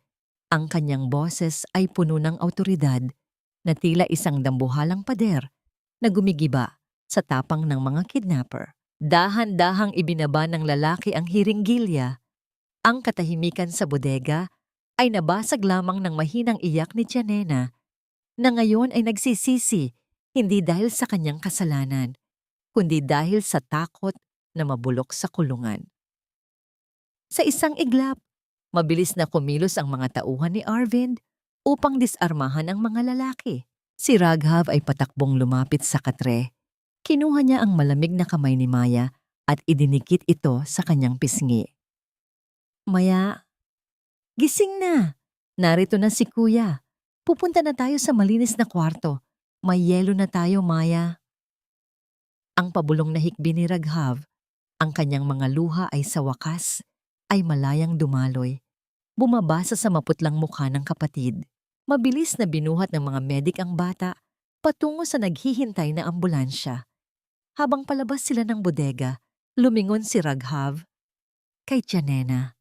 ang kanyang boses ay puno ng awtoridad na tila isang dambuhalang pader na gumigiba sa tapang ng mga kidnapper. Dahan-dahang ibinaba ng lalaki ang hiringgilya. Ang katahimikan sa bodega ay nabasag lamang ng mahinang iyak ni Nena na ngayon ay nagsisisi hindi dahil sa kanyang kasalanan, kundi dahil sa takot na mabulok sa kulungan. Sa isang iglap, mabilis na kumilos ang mga tauhan ni Arvind upang disarmahan ang mga lalaki. Si Raghav ay patakbong lumapit sa katre. Kinuha niya ang malamig na kamay ni Maya at idinikit ito sa kanyang pisngi. Maya, gising na. Narito na si Kuya. Pupunta na tayo sa malinis na kwarto. May yelo na tayo, Maya. Ang pabulong na hikbi ni Raghav, ang kanyang mga luha ay sa wakas, ay malayang dumaloy. Bumabasa sa maputlang mukha ng kapatid. Mabilis na binuhat ng mga medik ang bata patungo sa naghihintay na ambulansya. Habang palabas sila ng bodega, lumingon si Raghav kay Nena.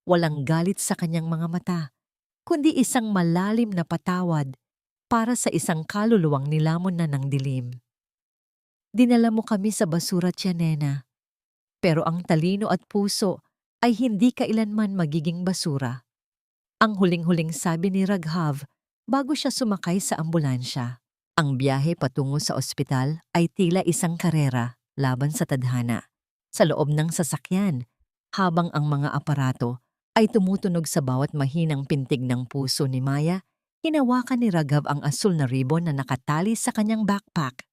Walang galit sa kanyang mga mata, kundi isang malalim na patawad para sa isang kaluluwang nilamon na ng dilim. Dinala mo kami sa basura, Nena, pero ang talino at puso ay hindi kailanman magiging basura. Ang huling-huling sabi ni Raghav bago siya sumakay sa ambulansya. Ang biyahe patungo sa ospital ay tila isang karera laban sa tadhana. Sa loob ng sasakyan, habang ang mga aparato ay tumutunog sa bawat mahinang pintig ng puso ni Maya, hinawakan ni Raghav ang asul na ribbon na nakatali sa kanyang backpack.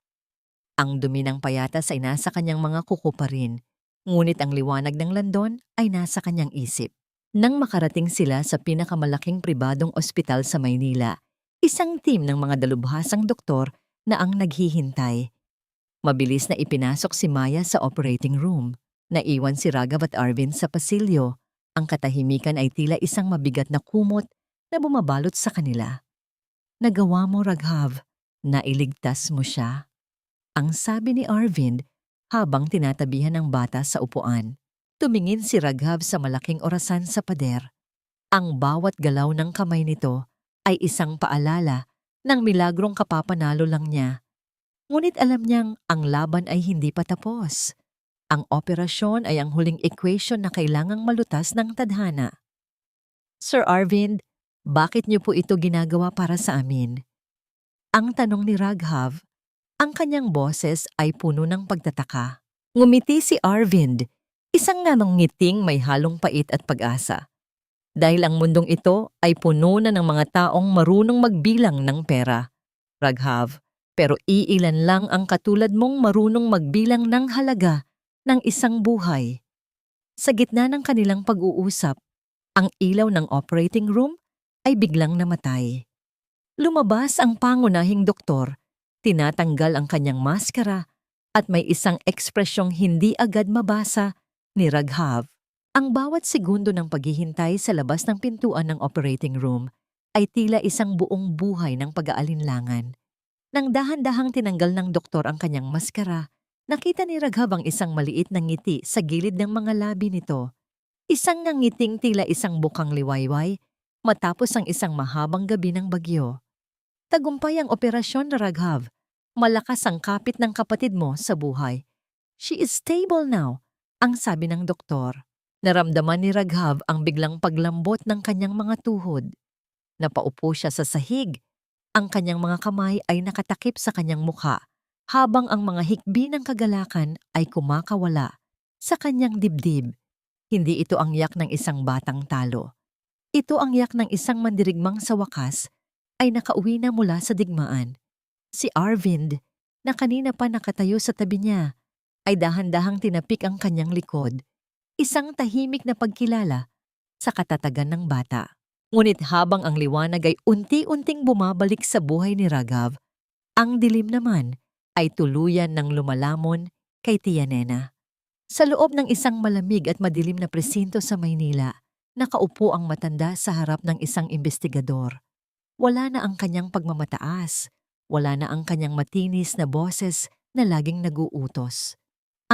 Ang dumi ng payatas ay nasa kanyang mga kuko pa rin, ngunit ang liwanag ng landon ay nasa kanyang isip. Nang makarating sila sa pinakamalaking pribadong ospital sa Maynila, isang team ng mga dalubhasang doktor na ang naghihintay. Mabilis na ipinasok si Maya sa operating room. Naiwan si Raghav at Arvind sa pasilyo. Ang katahimikan ay tila isang mabigat na kumot na bumabalot sa kanila. Nagawa mo, Raghav. Nailigtas mo siya. Ang sabi ni Arvind habang tinatabihan ng bata sa upuan. Tumingin si Raghav sa malaking orasan sa pader. Ang bawat galaw ng kamay nito ay isang paalala ng milagrong kapapanalo lang niya. Ngunit alam niyang ang laban ay hindi pa tapos. Ang operasyon ay ang huling equation na kailangang malutas ng tadhana. Sir Arvind, bakit niyo po ito ginagawa para sa amin? Ang tanong ni Raghav, ang kanyang boses ay puno ng pagtataka. Ngumiti si Arvind, Isang ngiting may halong pait at pag-asa. Dahil ang mundong ito ay puno na ng mga taong marunong magbilang ng pera, Raghav, pero iilan lang ang katulad mong marunong magbilang ng halaga ng isang buhay. Sa gitna ng kanilang pag-uusap, ang ilaw ng operating room ay biglang namatay. Lumabas ang pangunahing doktor, tinatanggal ang kanyang maskara at may isang ekspresyong hindi agad mabasa ni Raghav. Ang bawat segundo ng paghihintay sa labas ng pintuan ng operating room ay tila isang buong buhay ng pag-aalinlangan. Nang dahan-dahang tinanggal ng doktor ang kanyang maskara, nakita ni Raghav ang isang maliit na ngiti sa gilid ng mga labi nito. Isang nangiting tila isang bukang liwayway matapos ang isang mahabang gabi ng bagyo. Tagumpay ang operasyon na Raghav. Malakas ang kapit ng kapatid mo sa buhay. She is stable now, ang sabi ng doktor. Naramdaman ni Raghav ang biglang paglambot ng kanyang mga tuhod. Napaupo siya sa sahig. Ang kanyang mga kamay ay nakatakip sa kanyang mukha, habang ang mga hikbi ng kagalakan ay kumakawala sa kanyang dibdib. Hindi ito ang yak ng isang batang talo. Ito ang yak ng isang mandirigmang sa wakas ay nakauwi na mula sa digmaan. Si Arvind, na kanina pa nakatayo sa tabi niya, ay dahan-dahang tinapik ang kanyang likod. Isang tahimik na pagkilala sa katatagan ng bata. Ngunit habang ang liwanag ay unti-unting bumabalik sa buhay ni Raghav, ang dilim naman ay tuluyan ng lumalamon kay Tia Nena. Sa loob ng isang malamig at madilim na presinto sa Maynila, nakaupo ang matanda sa harap ng isang investigador. Wala na ang kanyang pagmamataas, wala na ang kanyang matinis na boses na laging naguutos.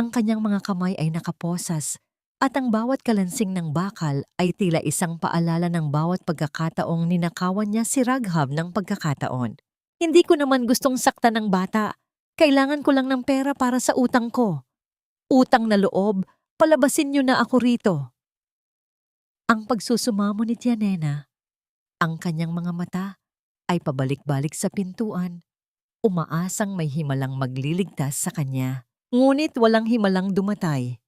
Ang kanyang mga kamay ay nakaposas at ang bawat kalansing ng bakal ay tila isang paalala ng bawat pagkakataong ninakawan niya si Raghav ng pagkakataon. Hindi ko naman gustong saktan ng bata. Kailangan ko lang ng pera para sa utang ko. Utang na loob, palabasin niyo na ako rito. Ang pagsusumamo ni Tia Nena, ang kanyang mga mata ay pabalik-balik sa pintuan, umaasang may himalang magliligtas sa kanya. Ngunit walang himalang dumatay.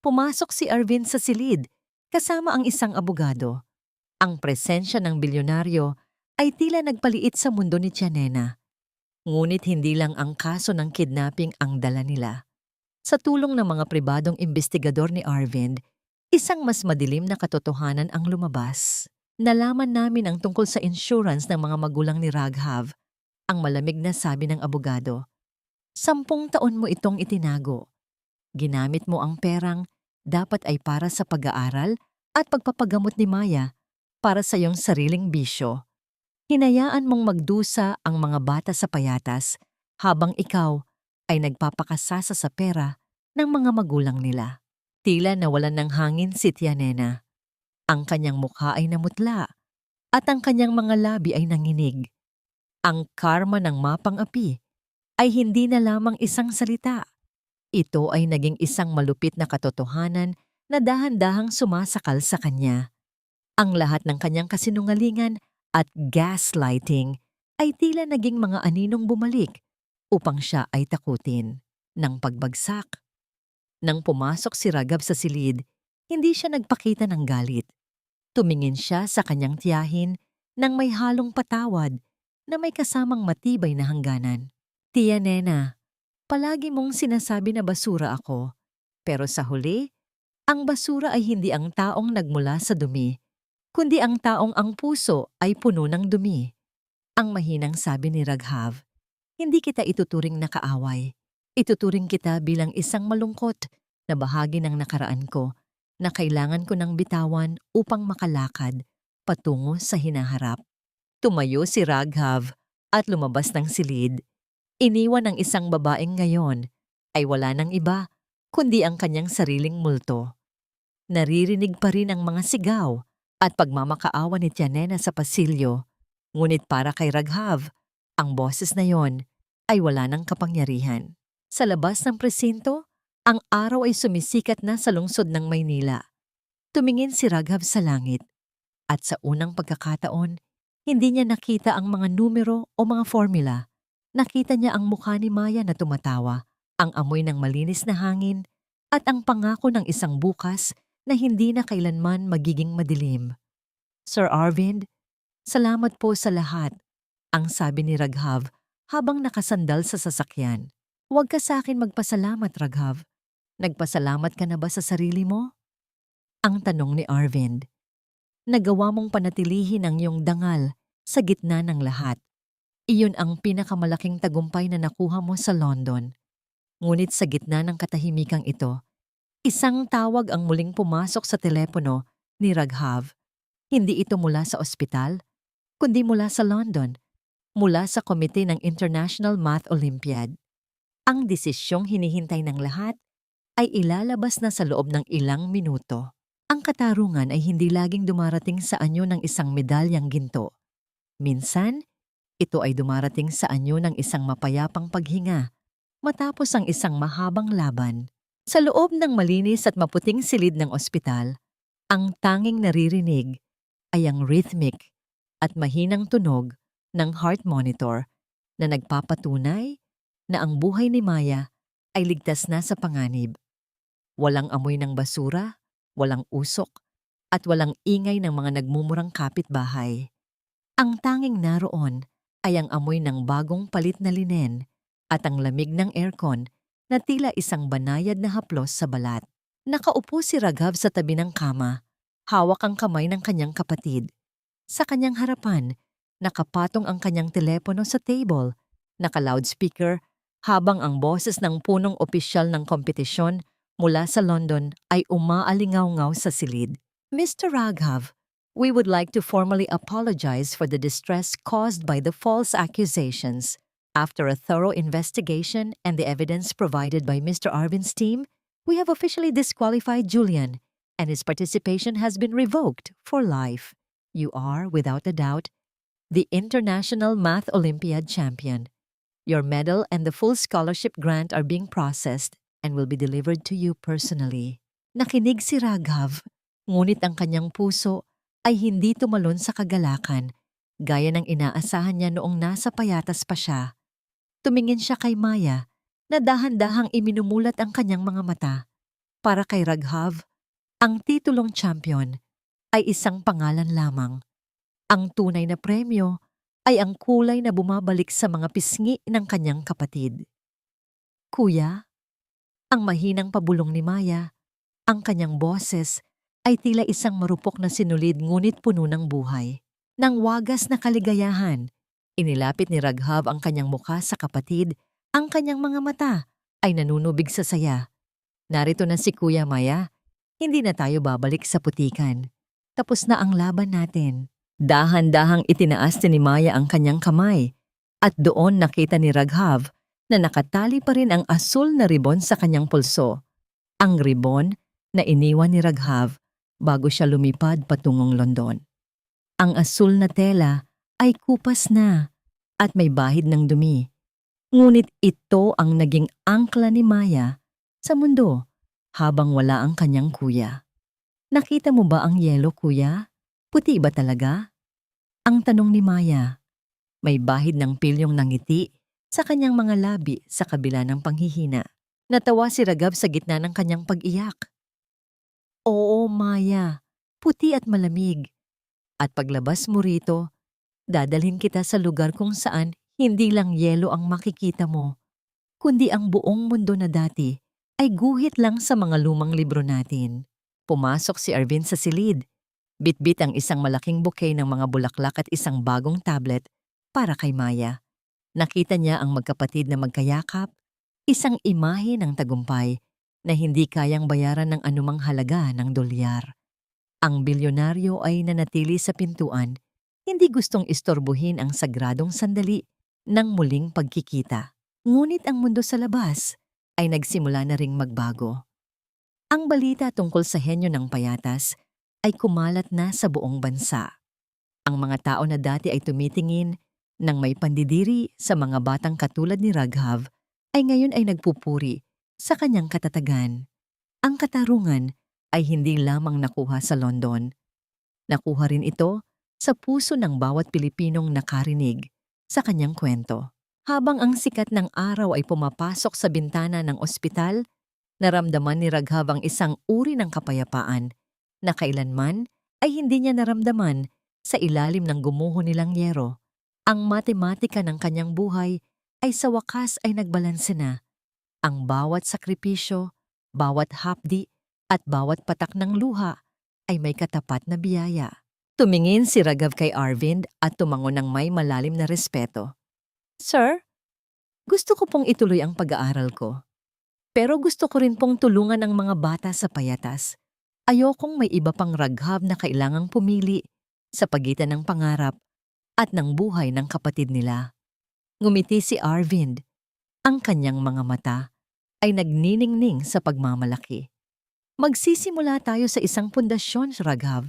Pumasok si Arvind sa silid, kasama ang isang abogado. Ang presensya ng bilyonaryo ay tila nagpaliit sa mundo ni Tia Nena. Ngunit hindi lang ang kaso ng kidnapping ang dala nila. Sa tulong ng mga pribadong investigador ni Arvind, isang mas madilim na katotohanan ang lumabas. Nalaman namin ang tungkol sa insurance ng mga magulang ni Raghav. Ang malamig na sabi ng abogado. 10 taon mo itong itinago. Ginamit mo ang perang dapat ay para sa pag-aaral at pagpapagamot ni Maya para sa iyong sariling bisyo. Hinayaan mong magdusa ang mga bata sa payatas habang ikaw ay nagpapakasasa sa pera ng mga magulang nila. Tila nawalan ng hangin si Tia Nena. Ang kanyang mukha ay namutla at ang kanyang mga labi ay nanginig. Ang karma ng mapang-api ay hindi na lamang isang salita. Ito ay naging isang malupit na katotohanan na dahan-dahang sumasakal sa kanya. Ang lahat ng kanyang kasinungalingan at gaslighting ay tila naging mga aninong bumalik upang siya ay takutin ng pagbagsak. Nang pumasok si Raghav sa silid, hindi siya nagpakita ng galit. Tumingin siya sa kanyang tiyahin nang may halong patawad na may kasamang matibay na hangganan. Tia Nena, palagi mong sinasabi na basura ako, pero sa huli, ang basura ay hindi ang taong nagmula sa dumi, kundi ang taong ang puso ay puno ng dumi. Ang mahinang sabi ni Raghav, hindi kita ituturing na kaaway. Ituturing kita bilang isang malungkot na bahagi ng nakaraan ko na kailangan ko ng bitawan upang makalakad patungo sa hinaharap. Tumayo si Raghav at lumabas ng silid. Iniwan ng isang babaeng ngayon ay wala ng iba kundi ang kanyang sariling multo. Naririnig pa rin ang mga sigaw at pagmamakaawa ni Tia Nena sa pasilyo, ngunit para kay Raghav, ang boses na yon ay wala ng kapangyarihan. Sa labas ng presinto, ang araw ay sumisikat na sa lungsod ng Maynila. Tumingin si Raghav sa langit at sa unang pagkakataon, hindi niya nakita ang mga numero o mga formula. Nakita niya ang mukha ni Maya na tumatawa, ang amoy ng malinis na hangin at ang pangako ng isang bukas na hindi na kailanman magiging madilim. Sir Arvind, salamat po sa lahat, ang sabi ni Raghav habang nakasandal sa sasakyan. Huwag ka sa akin magpasalamat, Raghav. Nagpasalamat ka na ba sa sarili mo? Ang tanong ni Arvind. Nagawa mong panatilihin ang iyong dangal sa gitna ng lahat. Iyon ang pinakamalaking tagumpay na nakuha mo sa London. Ngunit sa gitna ng katahimikang ito, isang tawag ang muling pumasok sa telepono ni Raghav. Hindi ito mula sa ospital, kundi mula sa London, mula sa komite ng International Math Olympiad. Ang desisyong hinihintay ng lahat ay ilalabas na sa loob ng ilang minuto. Ang katarungan ay hindi laging dumarating sa anyo ng isang medalyang ginto. Minsan, ito ay dumarating sa anyo ng isang mapayapang paghinga matapos ang isang mahabang laban. Sa loob ng malinis at maputing silid ng ospital, ang tanging naririnig ay ang rhythmic at mahinang tunog ng heart monitor na nagpapatunay na ang buhay ni Maya ay ligtas na sa panganib. Walang amoy ng basura, walang usok, at walang ingay ng mga nagmumurang kapitbahay. Ang tanging naroon ay ang amoy ng bagong palit na linen at ang lamig ng aircon na tila isang banayad na haplos sa balat. Nakaupo si Raghav sa tabi ng kama, hawak ang kamay ng kanyang kapatid. Sa kanyang harapan, nakapatong ang kanyang telepono sa table, naka-loudspeaker, habang ang boses ng punong opisyal ng kompetisyon mula sa London ay umaalingaw-ngaw sa silid. Mr. Raghav, we would like to formally apologize for the distress caused by the false accusations. After a thorough investigation and the evidence provided by Mr. Arvind's team, we have officially disqualified Julian, and his participation has been revoked for life. You are, without a doubt, the International Math Olympiad champion. Your medal and the full scholarship grant are being processed and will be delivered to you personally. Nakinig si Raghav, ngunit ang kanyang puso ay hindi tumalon sa kagalakan, gaya ng inaasahan niya noong nasa payatas pa siya. Tumingin siya kay Maya, na dahan-dahang iminumulat ang kanyang mga mata. Para kay Raghav, ang titulong champion ay isang pangalan lamang. Ang tunay na premyo ay ang kulay na bumabalik sa mga pisngi ng kanyang kapatid. Kuya, ang mahinang pabulong ni Maya, ang kanyang boses ay tila isang marupok na sinulid ngunit puno ng buhay. Nang wagas na kaligayahan, inilapit ni Raghav ang kanyang mukha sa kapatid, ang kanyang mga mata ay nanunubig sa saya. Narito na si Kuya Maya, hindi na tayo babalik sa putikan. Tapos na ang laban natin. Dahan-dahang itinaas ni Maya ang kanyang kamay at doon nakita ni Raghav na nakatali pa rin ang asul na ribon sa kanyang pulso. Ang ribon na iniwan ni Raghav bago siya lumipad patungong London. Ang asul na tela ay kupas na at may bahid ng dumi. Ngunit ito ang naging angkla ni Maya sa mundo habang wala ang kanyang kuya. Nakita mo ba ang yelo, kuya? Puti ba talaga? Ang tanong ni Maya. May bahid ng pilyong nangiti sa kanyang mga labi sa kabila ng panghihina. Natawa si Raghav sa gitna ng kanyang pag-iyak. Oo, Maya, puti at malamig. At paglabas mo rito, dadalhin kita sa lugar kung saan hindi lang yelo ang makikita mo, kundi ang buong mundo na dati ay guhit lang sa mga lumang libro natin. Pumasok si Arvind sa silid. Bitbit ang isang malaking bouquet ng mga bulaklak at isang bagong tablet para kay Maya. Nakita niya ang magkapatid na magkayakap, isang imahe ng tagumpay na hindi kayang bayaran ng anumang halaga ng dolyar. Ang bilyonaryo ay nanatili sa pintuan, hindi gustong istorbohin ang sagradong sandali ng muling pagkikita. Ngunit ang mundo sa labas ay nagsimula na ring magbago. Ang balita tungkol sa henyo ng payatas ay kumalat na sa buong bansa. Ang mga tao na dati ay tumitingin nang may pandidiri sa mga batang katulad ni Raghav ay ngayon ay nagpupuri sa kanyang katatagan. Ang katarungan ay hindi lamang nakuha sa London. Nakuha rin ito sa puso ng bawat Pilipinong nakarinig sa kanyang kwento. Habang ang sikat ng araw ay pumapasok sa bintana ng ospital, Naramdaman ni Raghav ang isang uri ng kapayapaan na kailanman ay hindi niya naramdaman sa ilalim ng gumuho nilang yero. Ang matematika ng kanyang buhay ay sa wakas ay nagbalanse na. Ang bawat sakripisyo, bawat hapdi at bawat patak ng luha ay may katapat na biyaya. Tumingin si Raghav kay Arvind at tumango ng may malalim na respeto. Sir, gusto ko pong ituloy ang pag-aaral ko. Pero gusto ko rin pong tulungan ang mga bata sa payatas. Ayokong may iba pang Raghav na kailangang pumili sa pagitan ng pangarap at ng buhay ng kapatid nila. Ngumiti si Arvind. Ang kanyang mga mata ay nagniningning sa pagmamalaki. Magsisimula tayo sa isang pundasyon, Raghav.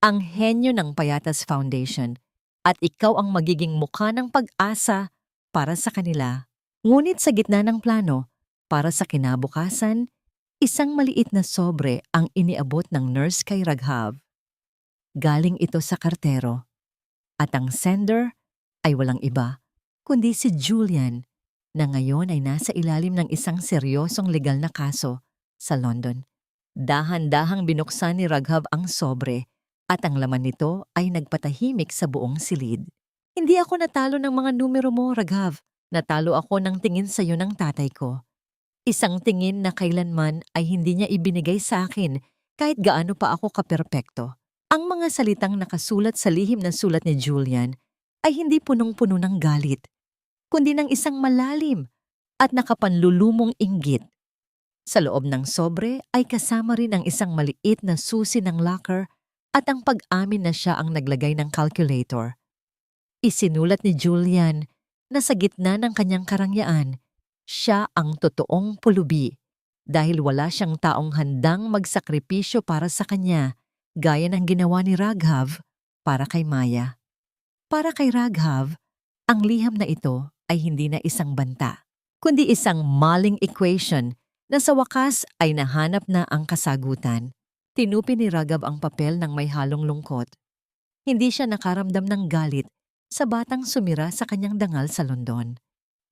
Ang henyo ng Payatas Foundation at ikaw ang magiging mukha ng pag-asa para sa kanila. Ngunit sa gitna ng plano, para sa kinabukasan, isang maliit na sobre ang iniabot ng nurse kay Raghav. Galing ito sa kartero at ang sender ay walang iba kundi si Julian na ngayon ay nasa ilalim ng isang seryosong legal na kaso sa London. Dahan-dahang binuksan ni Raghav ang sobre at ang laman nito ay nagpatahimik sa buong silid. Hindi ako natalo ng mga numero mo, Raghav. Natalo ako ng tingin sa iyo ng tatay ko. Isang tingin na kailanman ay hindi niya ibinigay sa akin kahit gaano pa ako kaperpekto. Ang mga salitang nakasulat sa lihim na sulat ni Julian ay hindi punong-puno ng galit, kundi ng isang malalim at nakapanlulumong inggit. Sa loob ng sobre ay kasama rin ang isang maliit na susi ng locker at ang pag-amin na siya ang naglagay ng calculator. Isinulat ni Julian na sa gitna ng kanyang karangyaan, siya ang totoong pulubi dahil wala siyang taong handang magsakripisyo para sa kanya gaya ng ginawa ni Raghav para kay Maya. Para kay Raghav, ang liham na ito ay hindi na isang banta, kundi isang maling equation na sa wakas ay nahanap na ang kasagutan. Tinupi ni Raghav ang papel ng may halong lungkot. Hindi siya nakaramdam ng galit sa batang sumira sa kanyang dangal sa London.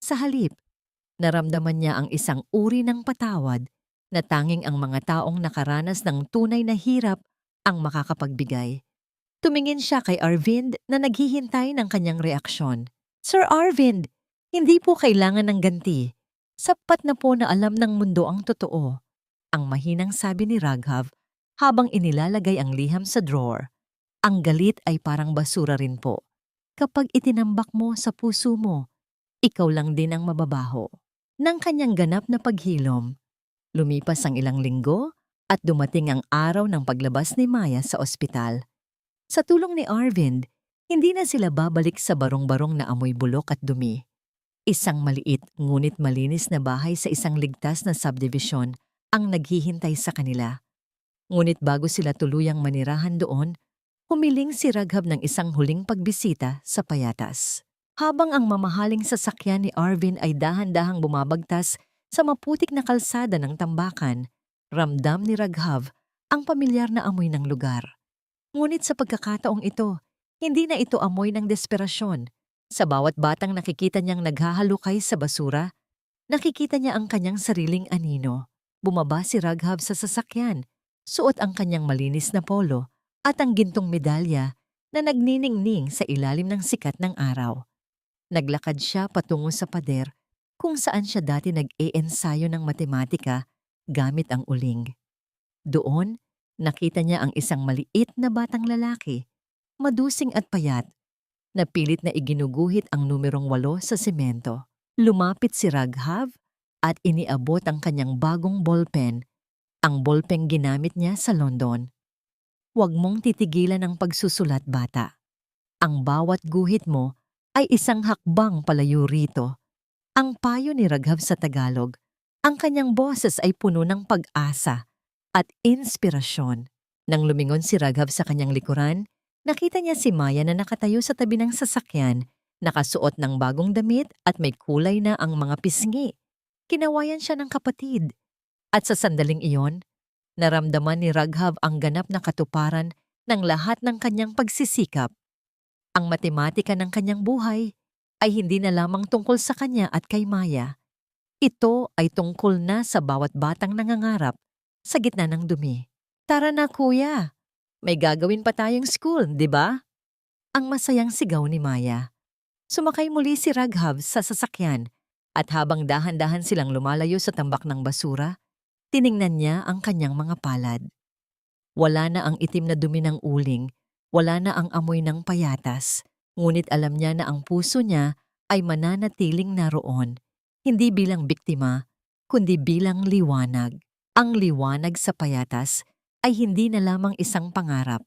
Sa halip, naramdaman niya ang isang uri ng patawad na tanging ang mga taong nakaranas ng tunay na hirap ang makakapagbigay. Tumingin siya kay Arvind na naghihintay ng kanyang reaksyon. Sir Arvind, hindi po kailangan ng ganti. Sapat na po na alam ng mundo ang totoo. Ang mahinang sabi ni Raghav habang inilalagay ang liham sa drawer. Ang galit ay parang basura rin po. Kapag itinambak mo sa puso mo, ikaw lang din ang mababaho. Nang kanyang ganap na paghilom, lumipas ang ilang linggo at dumating ang araw ng paglabas ni Maya sa ospital. Sa tulong ni Arvind, hindi na sila babalik sa barong-barong na amoy bulok at dumi. Isang maliit ngunit malinis na bahay sa isang ligtas na subdivision ang naghihintay sa kanila. Ngunit bago sila tuluyang manirahan doon, humiling si Raghav ng isang huling pagbisita sa Payatas. Habang ang mamahaling sasakyan ni Arvind ay dahan-dahang bumabagtas sa maputik na kalsada ng tambakan, ramdam ni Raghav ang pamilyar na amoy ng lugar. Ngunit sa pagkakataong ito, hindi na ito amoy ng desperasyon. Sa bawat batang nakikita niyang naghahalukay sa basura, nakikita niya ang kanyang sariling anino. Bumaba si Raghav sa sasakyan, suot ang kanyang malinis na polo at ang gintong medalya na nagniningning sa ilalim ng sikat ng araw. Naglakad siya patungo sa pader kung saan siya dati nag-e-ensayo ng matematika gamit ang uling. Doon, nakita niya ang isang maliit na batang lalaki, madusing at payat, na pilit na iginuguhit ang numerong 8 sa semento. Lumapit si Raghav at iniabot ang kanyang bagong ballpen, ang ballpen ginamit niya sa London. Huwag mong titigilan ang pagsusulat, bata. Ang bawat guhit mo ay isang hakbang palayo rito. Ang payo ni Raghav sa Tagalog, ang kanyang boses ay puno ng pag-asa at inspirasyon. Nang lumingon si Raghav sa kanyang likuran, nakita niya si Maya na nakatayo sa tabi ng sasakyan, nakasuot ng bagong damit at may kulay na ang mga pisngi. Kinawayan siya ng kapatid. At sa sandaling iyon, naramdaman ni Raghav ang ganap na katuparan ng lahat ng kanyang pagsisikap. Ang matematika ng kanyang buhay ay hindi na lamang tungkol sa kanya at kay Maya. Ito ay tungkol na sa bawat batang nangangarap sa gitna ng dumi. Tara na kuya, may gagawin pa tayong school, di ba? Ang masayang sigaw ni Maya. Sumakay muli si Raghav sa sasakyan at habang dahan-dahan silang lumalayo sa tambak ng basura, tiningnan niya ang kanyang mga palad. Wala na ang itim na dumi ng uling, wala na ang amoy ng payatas, ngunit alam niya na ang puso niya ay mananatiling naroon, hindi bilang biktima, kundi bilang liwanag. Ang liwanag sa payatas ay hindi na lamang isang pangarap.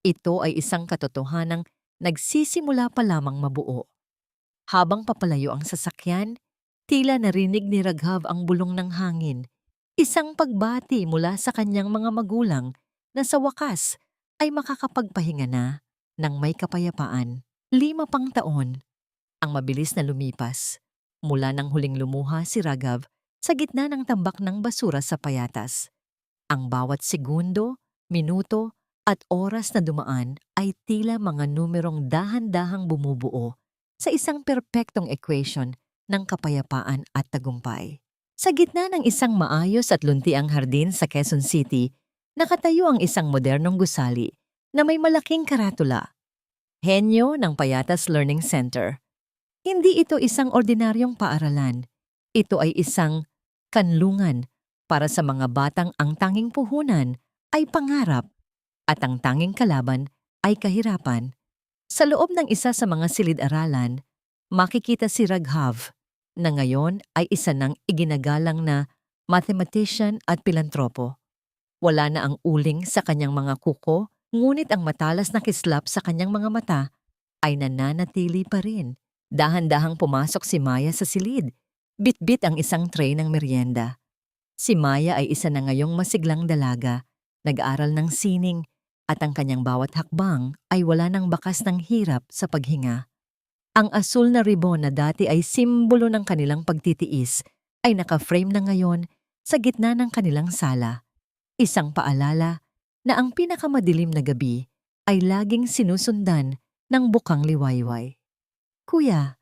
Ito ay isang katotohanang nagsisimula pa lamang mabuo. Habang papalayo ang sasakyan, tila narinig ni Raghav ang bulong ng hangin. Isang pagbati mula sa kanyang mga magulang na sa wakas ay makakapagpahinga na ng may kapayapaan. 5 pang taon ang mabilis na lumipas mula nang huling lumuha si Raghav sa gitna ng tambak ng basura sa payatas. Ang bawat segundo, minuto at oras na dumaan ay tila mga numerong dahan-dahang bumubuo sa isang perpektong equation ng kapayapaan at tagumpay. Sa gitna ng isang maayos at luntiang hardin sa Quezon City, nakatayo ang isang modernong gusali na may malaking karatula. Henyo ng Payatas Learning Center. Hindi ito isang ordinaryong paaralan. Ito ay isang kanlungan para sa mga batang ang tanging puhunan ay pangarap at ang tanging kalaban ay kahirapan. Sa loob ng isa sa mga silid-aralan, makikita si Raghav na ngayon ay isa ng iginagalang na mathematician at pilantropo. Wala na ang uling sa kanyang mga kuko, ngunit ang matalas na kislap sa kanyang mga mata ay nananatili pa rin. Dahan-dahang pumasok si Maya sa silid. Bit-bit ang isang tray ng merienda. Si Maya ay isa na ngayong masiglang dalaga, nag-aaral ng sining, at ang kanyang bawat hakbang ay wala ng bakas ng hirap sa paghinga. Ang asul na ribon na dati ay simbolo ng kanilang pagtitiis ay naka-frame na ngayon sa gitna ng kanilang sala. Isang paalala na ang pinakamadilim na gabi ay laging sinusundan ng bukang liwayway. Kuya,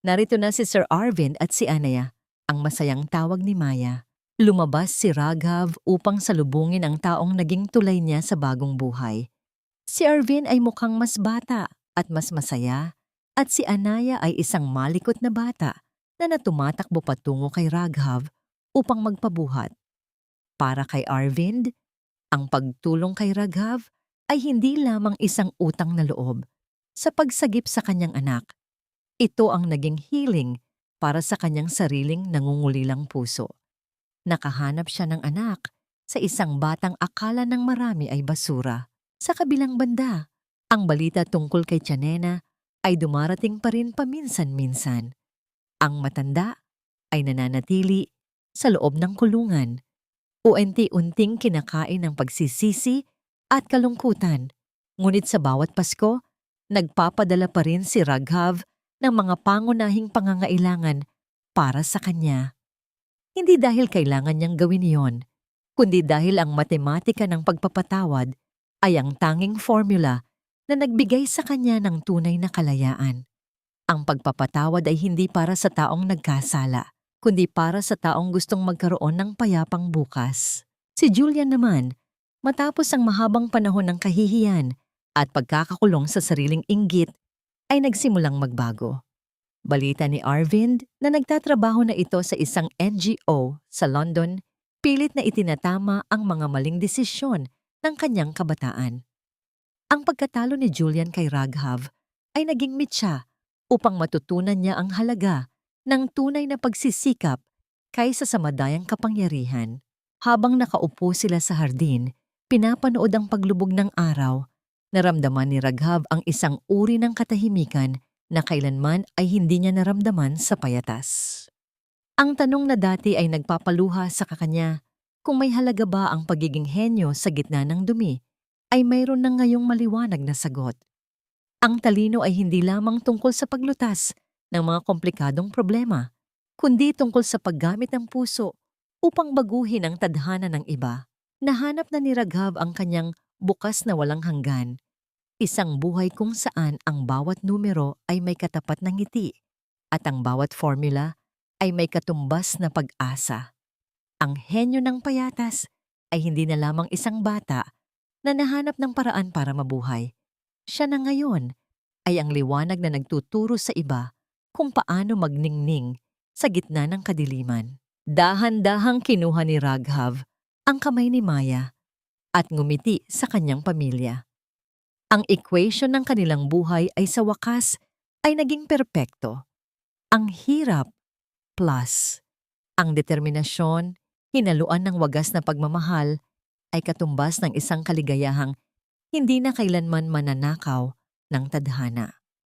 narito na si Sir Arvind at si Anaya, ang masayang tawag ni Maya. Lumabas si Raghav upang salubungin ang taong naging tulay niya sa bagong buhay. Si Arvind ay mukhang mas bata at mas masaya, at si Anaya ay isang malikot na bata na tumatakbo patungo kay Raghav upang magpabuhat. Para kay Arvind, ang pagtulong kay Raghav ay hindi lamang isang utang na loob sa pagsagip sa kanyang anak. Ito ang naging healing para sa kanyang sariling nangungulilang puso. Nakahanap siya ng anak sa isang batang akala ng marami ay basura. Sa kabilang banda, ang balita tungkol kay Tiyanena ay dumarating pa rin paminsan-minsan. Ang matanda ay nananatili sa loob ng kulungan. Unti-unting kinakain ng pagsisisi at kalungkutan. Ngunit sa bawat Pasko, nagpapadala pa rin si Raghav ng mga pangunahing pangangailangan para sa kanya. Hindi dahil kailangan niyang gawin iyon, kundi dahil ang matematika ng pagpapatawad ay ang tanging formula na nagbigay sa kanya ng tunay na kalayaan. Ang pagpapatawad ay hindi para sa taong nagkasala, kundi para sa taong gustong magkaroon ng payapang bukas. Si Julian naman, matapos ang mahabang panahon ng kahihiyan at pagkakakulong sa sariling inggit, ay nagsimulang magbago. Balita ni Arvind na nagtatrabaho na ito sa isang NGO sa London, pilit na itinatama ang mga maling desisyon ng kanyang kabataan. Ang pagkatalo ni Julian kay Raghav ay naging mitya upang matutunan niya ang halaga ng tunay na pagsisikap kaysa sa madayang kapangyarihan. Habang nakaupo sila sa hardin, pinapanood ang paglubog ng araw, naramdaman ni Raghav ang isang uri ng katahimikan na kailanman ay hindi niya naramdaman sa payatas. Ang tanong na dati ay nagpapaluha sa kakanya, kung may halaga ba ang pagiging henyo sa gitna ng dumi, ay mayroon na ngayong maliwanag na sagot. Ang talino ay hindi lamang tungkol sa paglutas ng mga komplikadong problema, kundi tungkol sa paggamit ng puso upang baguhin ang tadhana ng iba. Nahanap na ni Raghav ang kanyang bukas na walang hanggan. Isang buhay kung saan ang bawat numero ay may katapat na ngiti at ang bawat formula ay may katumbas na pag-asa. Ang henyo ng payatas ay hindi na lamang isang bata na nahanap ng paraan para mabuhay. Siya na ngayon ay ang liwanag na nagtuturo sa iba kung paano magningning sa gitna ng kadiliman. Dahan-dahang kinuha ni Raghav ang kamay ni Maya at ngumiti sa kanyang pamilya. Ang equation ng kanilang buhay ay sa wakas ay naging perpekto. Ang hirap plus ang determinasyon, hinaluan ng wagas na pagmamahal ay katumbas ng isang kaligayahang hindi na kailanman mananakaw ng tadhana.